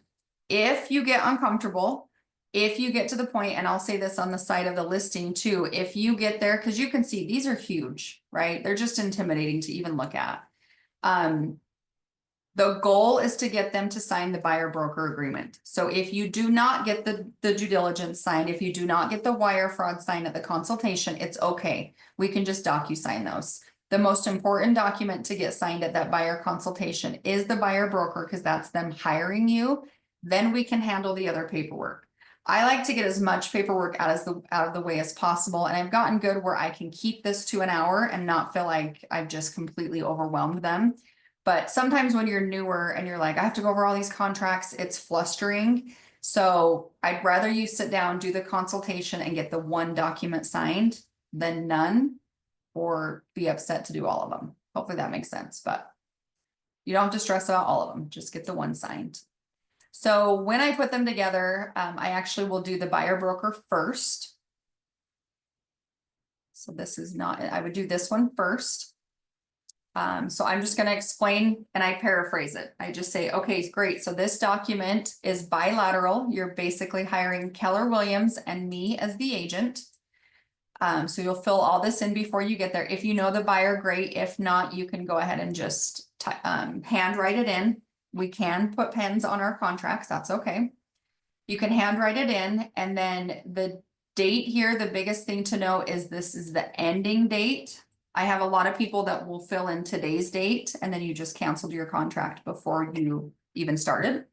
A: If you get uncomfortable, if you get to the point, and I'll say this on the side of the listing too, if you get there, because you can see these are huge, right? They're just intimidating to even look at. The goal is to get them to sign the buyer broker agreement. So if you do not get the due diligence signed, if you do not get the wire fraud signed at the consultation, it's okay. We can just docu-sign those. The most important document to get signed at that buyer consultation is the buyer broker because that's them hiring you. Then we can handle the other paperwork. I like to get as much paperwork out of the way as possible. And I've gotten good where I can keep this to an hour and not feel like I've just completely overwhelmed them. But sometimes when you're newer and you're like, I have to go over all these contracts, it's flustering. So I'd rather you sit down, do the consultation and get the one document signed than none, or be upset to do all of them. Hopefully that makes sense, but you don't have to stress about all of them. Just get the one signed. So when I put them together, I actually will do the buyer broker first. So this is not, I would do this one first. So I'm just going to explain and I paraphrase it. I just say, okay, great. So this document is bilateral. You're basically hiring Keller Williams and me as the agent. So you'll fill all this in before you get there. If you know the buyer, great. If not, you can go ahead and just handwrite it in. We can put pens on our contracts. That's okay. You can handwrite it in, and then the date here, the biggest thing to know is this is the ending date. I have a lot of people that will fill in today's date and then you just canceled your contract before you even started.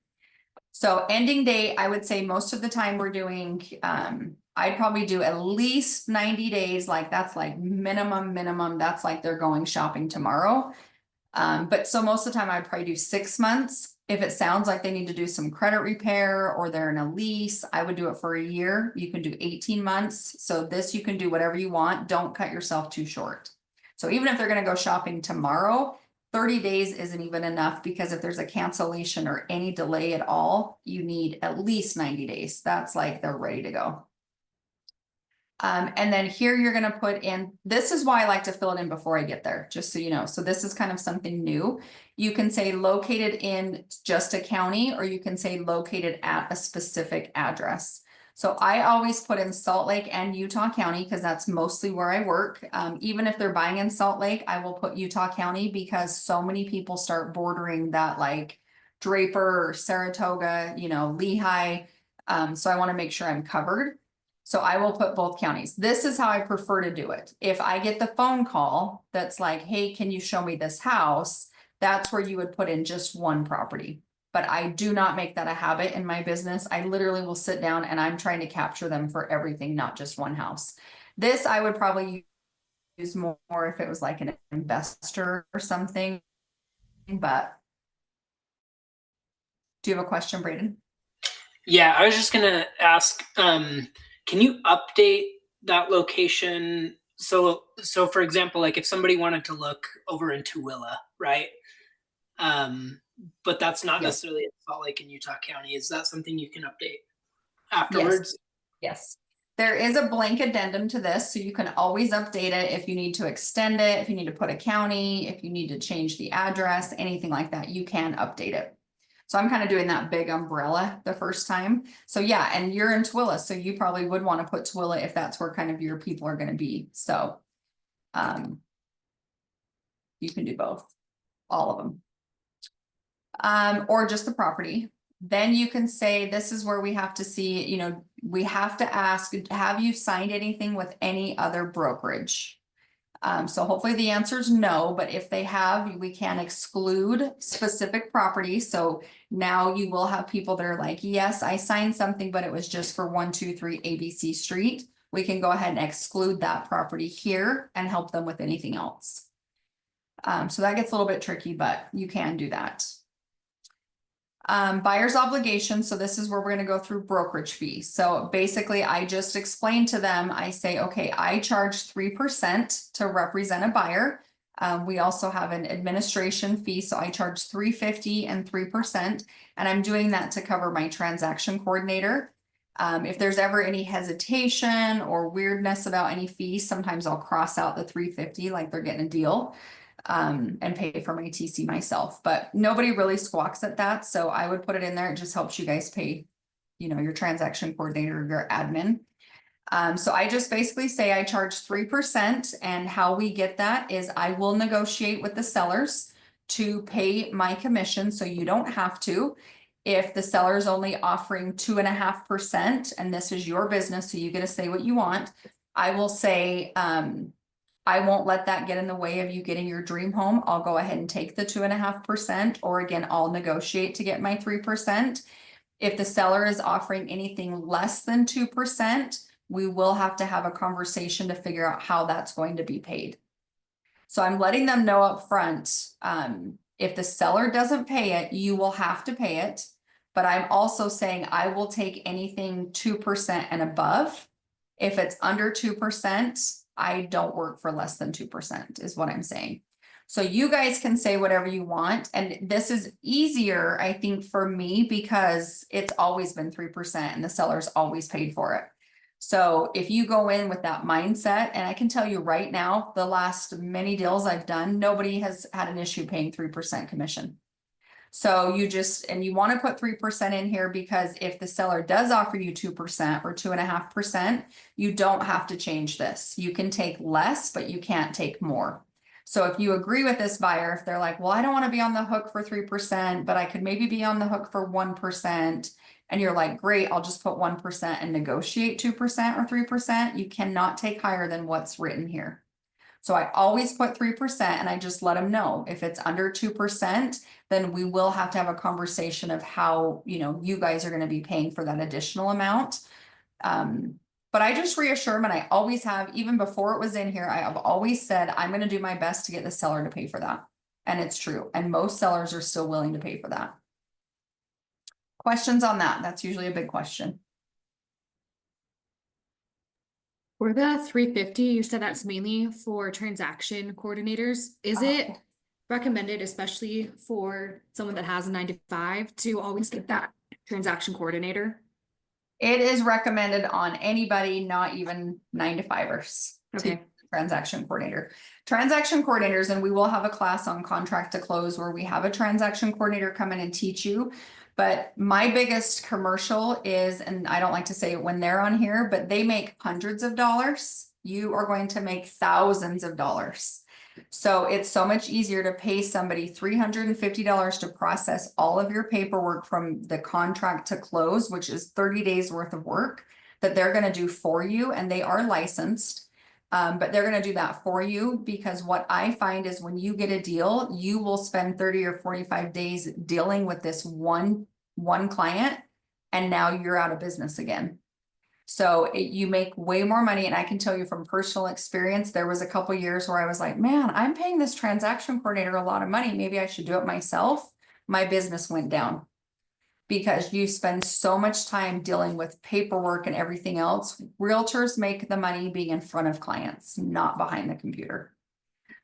A: So ending date, I would say most of the time we're doing, I'd probably do at least 90 days. Like that's like minimum. That's like they're going shopping tomorrow. But so most of the time I'd probably do 6 months. If it sounds like they need to do some credit repair or they're in a lease, I would do it for a year. You can do 18 months. So this, you can do whatever you want. Don't cut yourself too short. So even if they're going to go shopping tomorrow, 30 days isn't even enough because if there's a cancellation or any delay at all, you need at least 90 days. That's like they're ready to go. And then here you're going to put in, this is why I like to fill it in before I get there, just so you know. So this is kind of something new. You can say located in just a county, or you can say located at a specific address. So I always put in Salt Lake and Utah County because that's mostly where I work. Even if they're buying in Salt Lake, I will put Utah County because so many people start bordering that like Draper or Saratoga, you know, Lehigh. So I want to make sure I'm covered. So I will put both counties. This is how I prefer to do it. If I get the phone call that's like, hey, can you show me this house? That's where you would put in just one property. But I do not make that a habit in my business. I literally will sit down and I'm trying to capture them for everything, not just one house. This I would probably use more if it was like an investor or something. But do you have a question, Braden?
B: Yeah, I was just gonna ask, can you update that location? So for example, like if somebody wanted to look over in Tooele, right? But that's not necessarily in Salt Lake in Utah County. Is that something you can update afterwards?
A: Yes. There is a blank addendum to this, so you can always update it if you need to extend it, if you need to put a county, if you need to change the address, anything like that, you can update it. So I'm kind of doing that big umbrella the first time. So yeah, and you're in Tooele, so you probably would want to put Tooele if that's where kind of your people are going to be. So you can do both, all of them. Or just the property. Then you can say, this is where we have to see, you know, we have to ask, have you signed anything with any other brokerage? So hopefully the answer is no, but if they have, we can exclude specific properties. So now you will have people that are like, yes, I signed something, but it was just for 123 ABC Street. We can go ahead and exclude that property here and help them with anything else. So that gets a little bit tricky, but you can do that. Buyer's obligation. So this is where we're going to go through brokerage fees. So basically I just explained to them, I say, okay, I charge 3% to represent a buyer. We also have an administration fee. So I charge $3.50 and 3%. And I'm doing that to cover my transaction coordinator. If there's ever any hesitation or weirdness about any fees, sometimes I'll cross out the $3.50 like they're getting a deal. And pay for my TC myself, but nobody really squawks at that. So I would put it in there. It just helps you guys pay, your transaction coordinator, or your admin. So I just basically say I charge 3%, and how we get that is I will negotiate with the sellers to pay my commission. So you don't have to. If the seller is only offering 2.5%, and this is your business, so you get to say what you want, I will say, I won't let that get in the way of you getting your dream home. I'll go ahead and take the 2.5%, or again, I'll negotiate to get my 3%. If the seller is offering anything less than 2%, we will have to have a conversation to figure out how that's going to be paid. So I'm letting them know up front, if the seller doesn't pay it, you will have to pay it. But I'm also saying I will take anything 2% and above. If it's under 2%, I don't work for less than 2%, is what I'm saying. So you guys can say whatever you want. And this is easier, I think, for me, because it's always been 3% and the seller's always paid for it. So if you go in with that mindset, and I can tell you right now, the last many deals I've done, nobody has had an issue paying 3% commission. So you want to put 3% in here, because if the seller does offer you 2% or 2.5%, you don't have to change this. You can take less, but you can't take more. So if you agree with this buyer, if they're like, well, I don't want to be on the hook for 3%, but I could maybe be on the hook for 1%. And you're like, great, I'll just put 1% and negotiate 2% or 3%. You cannot take higher than what's written here. So I always put 3%, and I just let them know if it's under 2%, then we will have to have a conversation of how, you guys are going to be paying for that additional amount. But I just reassure them, and I always have, even before it was in here, I have always said, I'm going to do my best to get the seller to pay for that. And it's true. And most sellers are still willing to pay for that. Questions on that? That's usually a big question.
C: For the 350, you said that's mainly for transaction coordinators. Is it recommended, especially for someone that has a 9 to 5, to always get that transaction coordinator?
A: It is recommended on anybody, not even 9 to 5ers.
C: Okay.
A: Transaction coordinator. Transaction coordinators, and we will have a class on contract to close where we have a transaction coordinator come in and teach you. But my biggest commercial is, and I don't like to say it when they're on here, but they make hundreds of dollars. You are going to make thousands of dollars. So it's so much easier to pay somebody $350 to process all of your paperwork from the contract to close, which is 30 days worth of work that they're going to do for you. And they are licensed. But they're going to do that for you, because what I find is when you get a deal, you will spend 30 or 45 days dealing with this one client, and now you're out of business again. So you make way more money. And I can tell you from personal experience, there was a couple years where I was like, man, I'm paying this transaction coordinator a lot of money. Maybe I should do it myself. My business went down. Because you spend so much time dealing with paperwork and everything else. Realtors make the money being in front of clients, not behind the computer.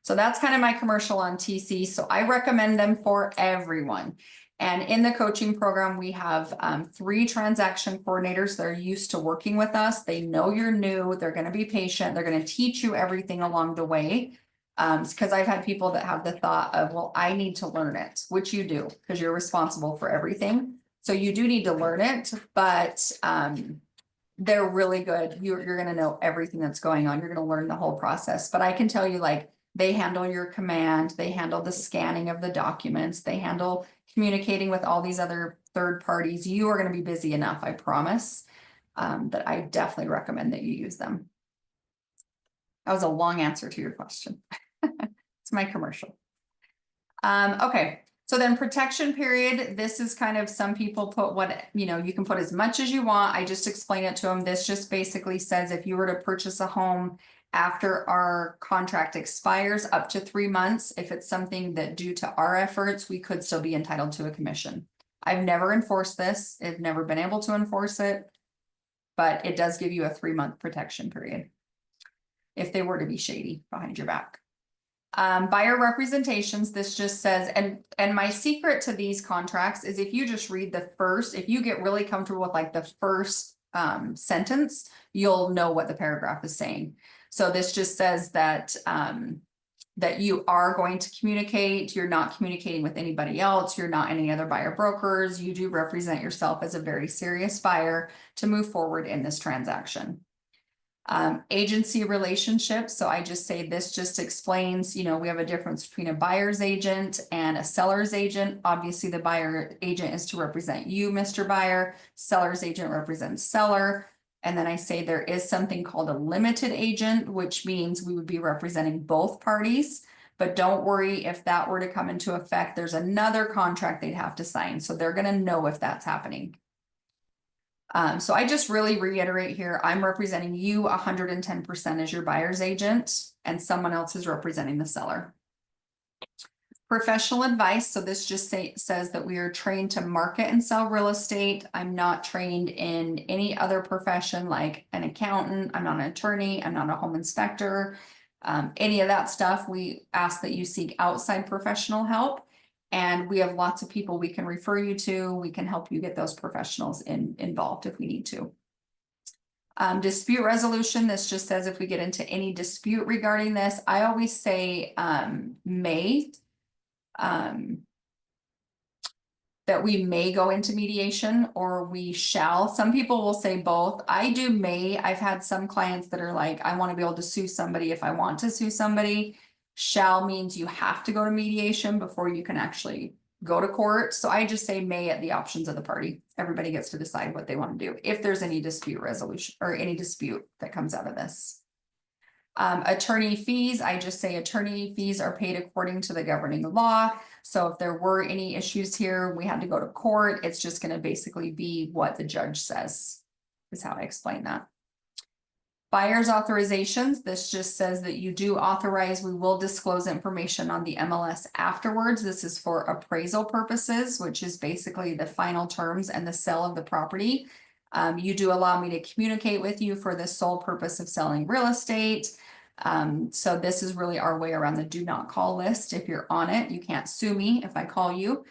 A: So that's kind of my commercial on TC. So I recommend them for everyone. And in the coaching program, we have 3 transaction coordinators. They're used to working with us. They know you're new. They're going to be patient. They're going to teach you everything along the way. Because I've had people that have the thought of, well, I need to learn it, which you do, because you're responsible for everything. So you do need to learn it, but they're really good. You're going to know everything that's going on. You're going to learn the whole process. But I can tell you, like, they handle your command, they handle the scanning of the documents, they handle communicating with all these other third parties. You are going to be busy enough, I promise, that I definitely recommend that you use them. That was a long answer to your question. It's my commercial. Okay, so then protection period, this is kind of, some people put what, you know, you can put as much as you want. I just explain it to them. This just basically says if you were to purchase a home after our contract expires, up to 3 months, if it's something that due to our efforts, we could still be entitled to a commission. I've never enforced this. I've never been able to enforce it, but it does give you a 3-month protection period if they were to be shady behind your back. Buyer representations, this just says, and my secret to these contracts is if you just read the first, if you get really comfortable with like the first sentence, you'll know what the paragraph is saying. So this just says that that you are going to communicate, you're not communicating with anybody else, you're not any other buyer brokers, you do represent yourself as a very serious buyer to move forward in this transaction. Agency relationships. So I just say this just explains, you know, we have a difference between a buyer's agent and a seller's agent. Obviously, the buyer agent is to represent you, Mr. Buyer. Seller's agent represents seller. And then I say there is something called a limited agent, which means we would be representing both parties. But don't worry, if that were to come into effect, there's another contract they'd have to sign. So they're going to know if that's happening. So I just really reiterate here, I'm representing you 110% as your buyer's agent, and someone else is representing the seller. Professional advice. So this just says that we are trained to market and sell real estate. I'm not trained in any other profession like an accountant. I'm not an attorney. I'm not a home inspector. Any of that stuff, we ask that you seek outside professional help. And we have lots of people we can refer you to. We can help you get those professionals involved if we need to. Dispute resolution, this just says if we get into any dispute regarding this, I always say may. That we may go into mediation or we shall. Some people will say both. I do may. I've had some clients that are like, I want to be able to sue somebody if I want to sue somebody. Shall means you have to go to mediation before you can actually go to court. So I just say may at the options of the party. Everybody gets to decide what they want to do if there's any dispute resolution or any dispute that comes out of this. Attorney fees, I just say attorney fees are paid according to the governing law. So if there were any issues here, we had to go to court, it's just going to basically be what the judge says, is how I explain that. Buyer's authorizations, this just says that you do authorize, we will disclose information on the MLS afterwards. This is for appraisal purposes, which is basically the final terms and the sale of the property. You do allow me to communicate with you for the sole purpose of selling real estate. So this is really our way around the do not call list. If you're on it, you can't sue me if I call you.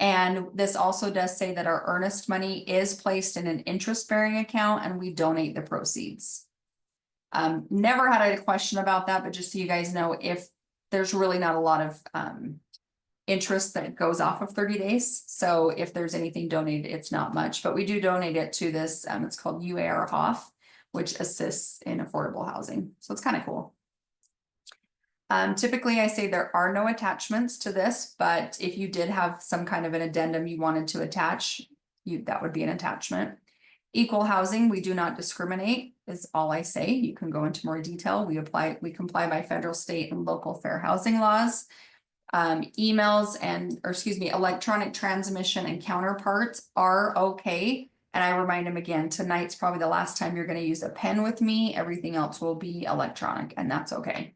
A: And this also does say that our earnest money is placed in an interest-bearing account and we donate the proceeds. Never had a question about that, but just so you guys know, if there's really not a lot of interest that goes off of 30 days. So if there's anything donated, it's not much, but we do donate it to this, it's called UAR HOF, which assists in affordable housing. So it's kind of cool. Typically I say there are no attachments to this, but if you did have some kind of an addendum you wanted to attach, that would be an attachment. Equal housing, we do not discriminate, is all I say. You can go into more detail. We comply by federal, state, and local fair housing laws. Emails electronic transmission and counterparts are okay. And I remind them again, tonight's probably the last time you're going to use a pen with me. Everything else will be electronic, and that's okay.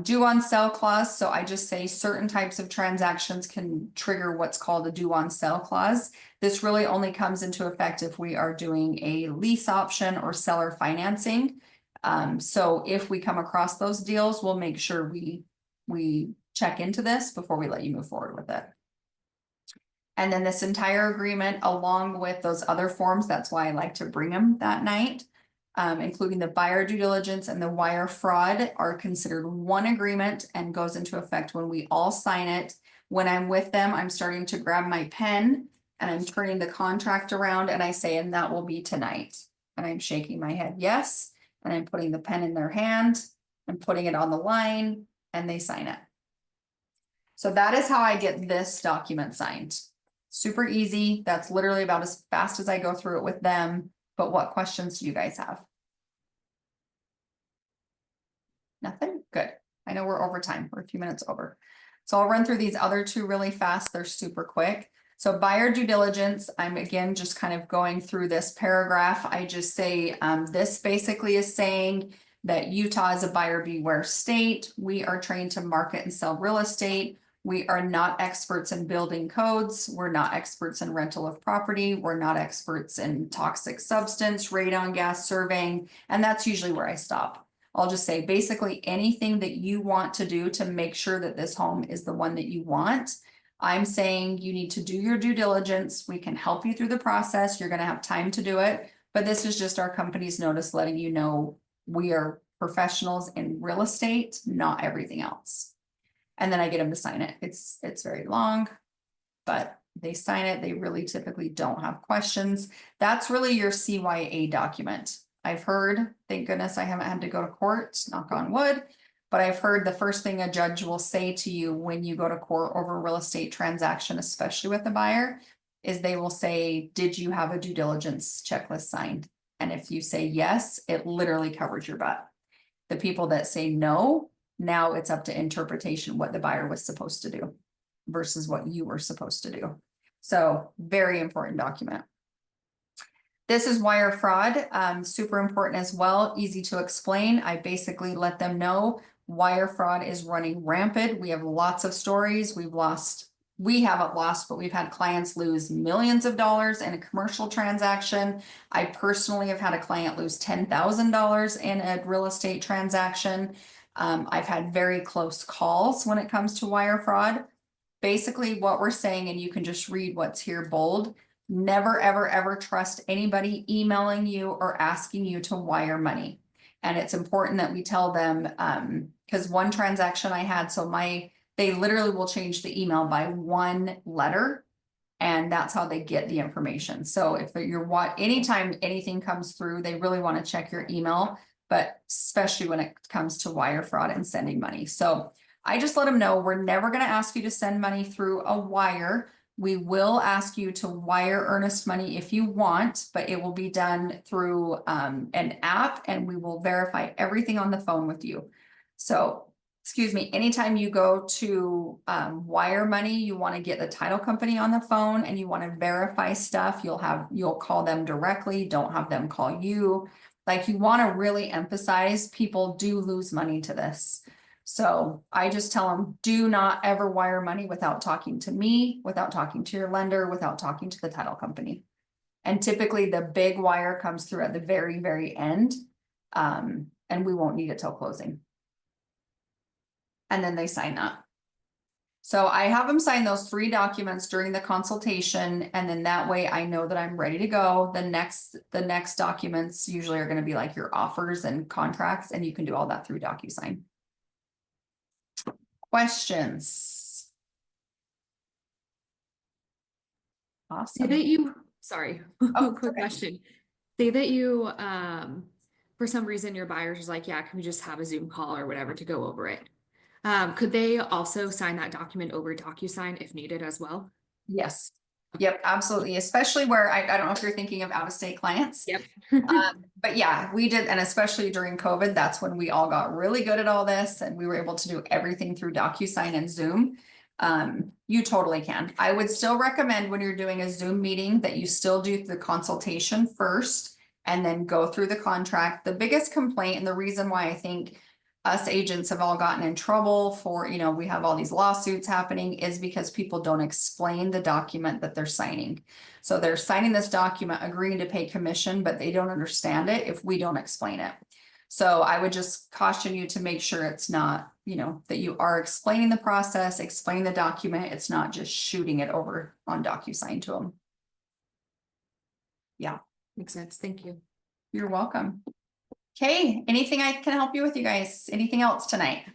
A: Due on sale clause. So I just say certain types of transactions can trigger what's called a due on sale clause. This really only comes into effect if we are doing a lease option or seller financing. So if we come across those deals, we'll make sure we check into this before we let you move forward with it. And then this entire agreement, along with those other forms, that's why I like to bring them that night, including the buyer due diligence and the wire fraud, are considered one agreement and goes into effect when we all sign it. When I'm with them, I'm starting to grab my pen and I'm turning the contract around and I say, and that will be tonight. And I'm shaking my head, yes. And I'm putting the pen in their hand and putting it on the line and they sign it. So that is how I get this document signed. Super easy. That's literally about as fast as I go through it with them. But what questions do you guys have? know we're over time. We're a few minutes over. So I'll run through these other two really fast. They're super quick. So buyer due diligence, I'm again just kind of going through this paragraph. I just say this basically is saying that Utah is a buyer beware state. We are trained to market and sell real estate. We are not experts in building codes. We're not experts in rental of property. We're not experts in toxic substance, radon gas surveying, and that's usually where I stop. I'll just say basically anything that you want to do to make sure that this home is the one that you want. I'm saying you need to do your due diligence. We can help you through the process. You're going to have time to do it, but this is just our company's notice letting you know we are professionals in real estate, not everything else. And then I get them to sign it. It's very long, but they sign it. They really typically don't have questions. That's really your CYA document. I've heard, thank goodness I haven't had to go to court, knock on wood, but I've heard the first thing a judge will say to you when you go to court over a real estate transaction, especially with a buyer, is they will say, did you have a due diligence checklist signed? And if you say yes, it literally covers your butt. The people that say no, now it's up to interpretation what the buyer was supposed to do versus what you were supposed to do. So very important document. This is wire fraud, super important as well, easy to explain. I basically let them know wire fraud is running rampant. We have lots of stories. We haven't lost, but we've had clients lose millions of dollars in a commercial transaction. I personally have had a client lose $10,000 in a real estate transaction. I've had very close calls when it comes to wire fraud. Basically what we're saying, and you can just read what's here bold, never, ever, ever trust anybody emailing you or asking you to wire money. And it's important that we tell them, because one transaction I had, they literally will change the email by one letter, and that's how they get the information. So if anytime anything comes through, they really want to check your email, but especially when it comes to wire fraud and sending money. So I just let them know we're never going to ask you to send money through a wire. We will ask you to wire earnest money if you want, but it will be done through an app, and we will verify everything on the phone with you. So, excuse me, anytime you go to wire money, you want to get the title company on the phone and you want to verify stuff. You'll call them directly. Don't have them call you. Like, you want to really emphasize people do lose money to this. So I just tell them, do not ever wire money without talking to me, without talking to your lender, without talking to the title company. And typically the big wire comes through at the very, very end. And we won't need it till closing. And then they sign that. So I have them sign those 3 documents during the consultation. And then that way I know that I'm ready to go. The next documents usually are going to be like your offers and contracts, and you can do all that through DocuSign. Questions? Awesome.
C: Sorry,
A: Oh,
C: quick
A: okay.
C: question. Say that you, for some reason your buyer's is like, yeah, can we just have a Zoom call or whatever to go over it? Could they also sign that document over DocuSign if needed as well?
A: Yes. Yep, absolutely. Especially where I don't know if you're thinking of out-of-state clients.
C: Yep.
A: But yeah, we did. And especially during COVID, that's when we all got really good at all this, and we were able to do everything through DocuSign and Zoom. You totally can. I would still recommend when you're doing a Zoom meeting that you still do the consultation first and then go through the contract. The biggest complaint, and the reason why I think us agents have all gotten in trouble for, we have all these lawsuits happening, is because people don't explain the document that they're signing. So they're signing this document, agreeing to pay commission, but they don't understand it if we don't explain it. So I would just caution you to make sure it's not, that you are explaining the process, explain the document. It's not just shooting it over on DocuSign to them. Yeah.
C: Makes sense. Thank you.
A: You're welcome. Okay, anything I can help you with, you guys? Anything else tonight?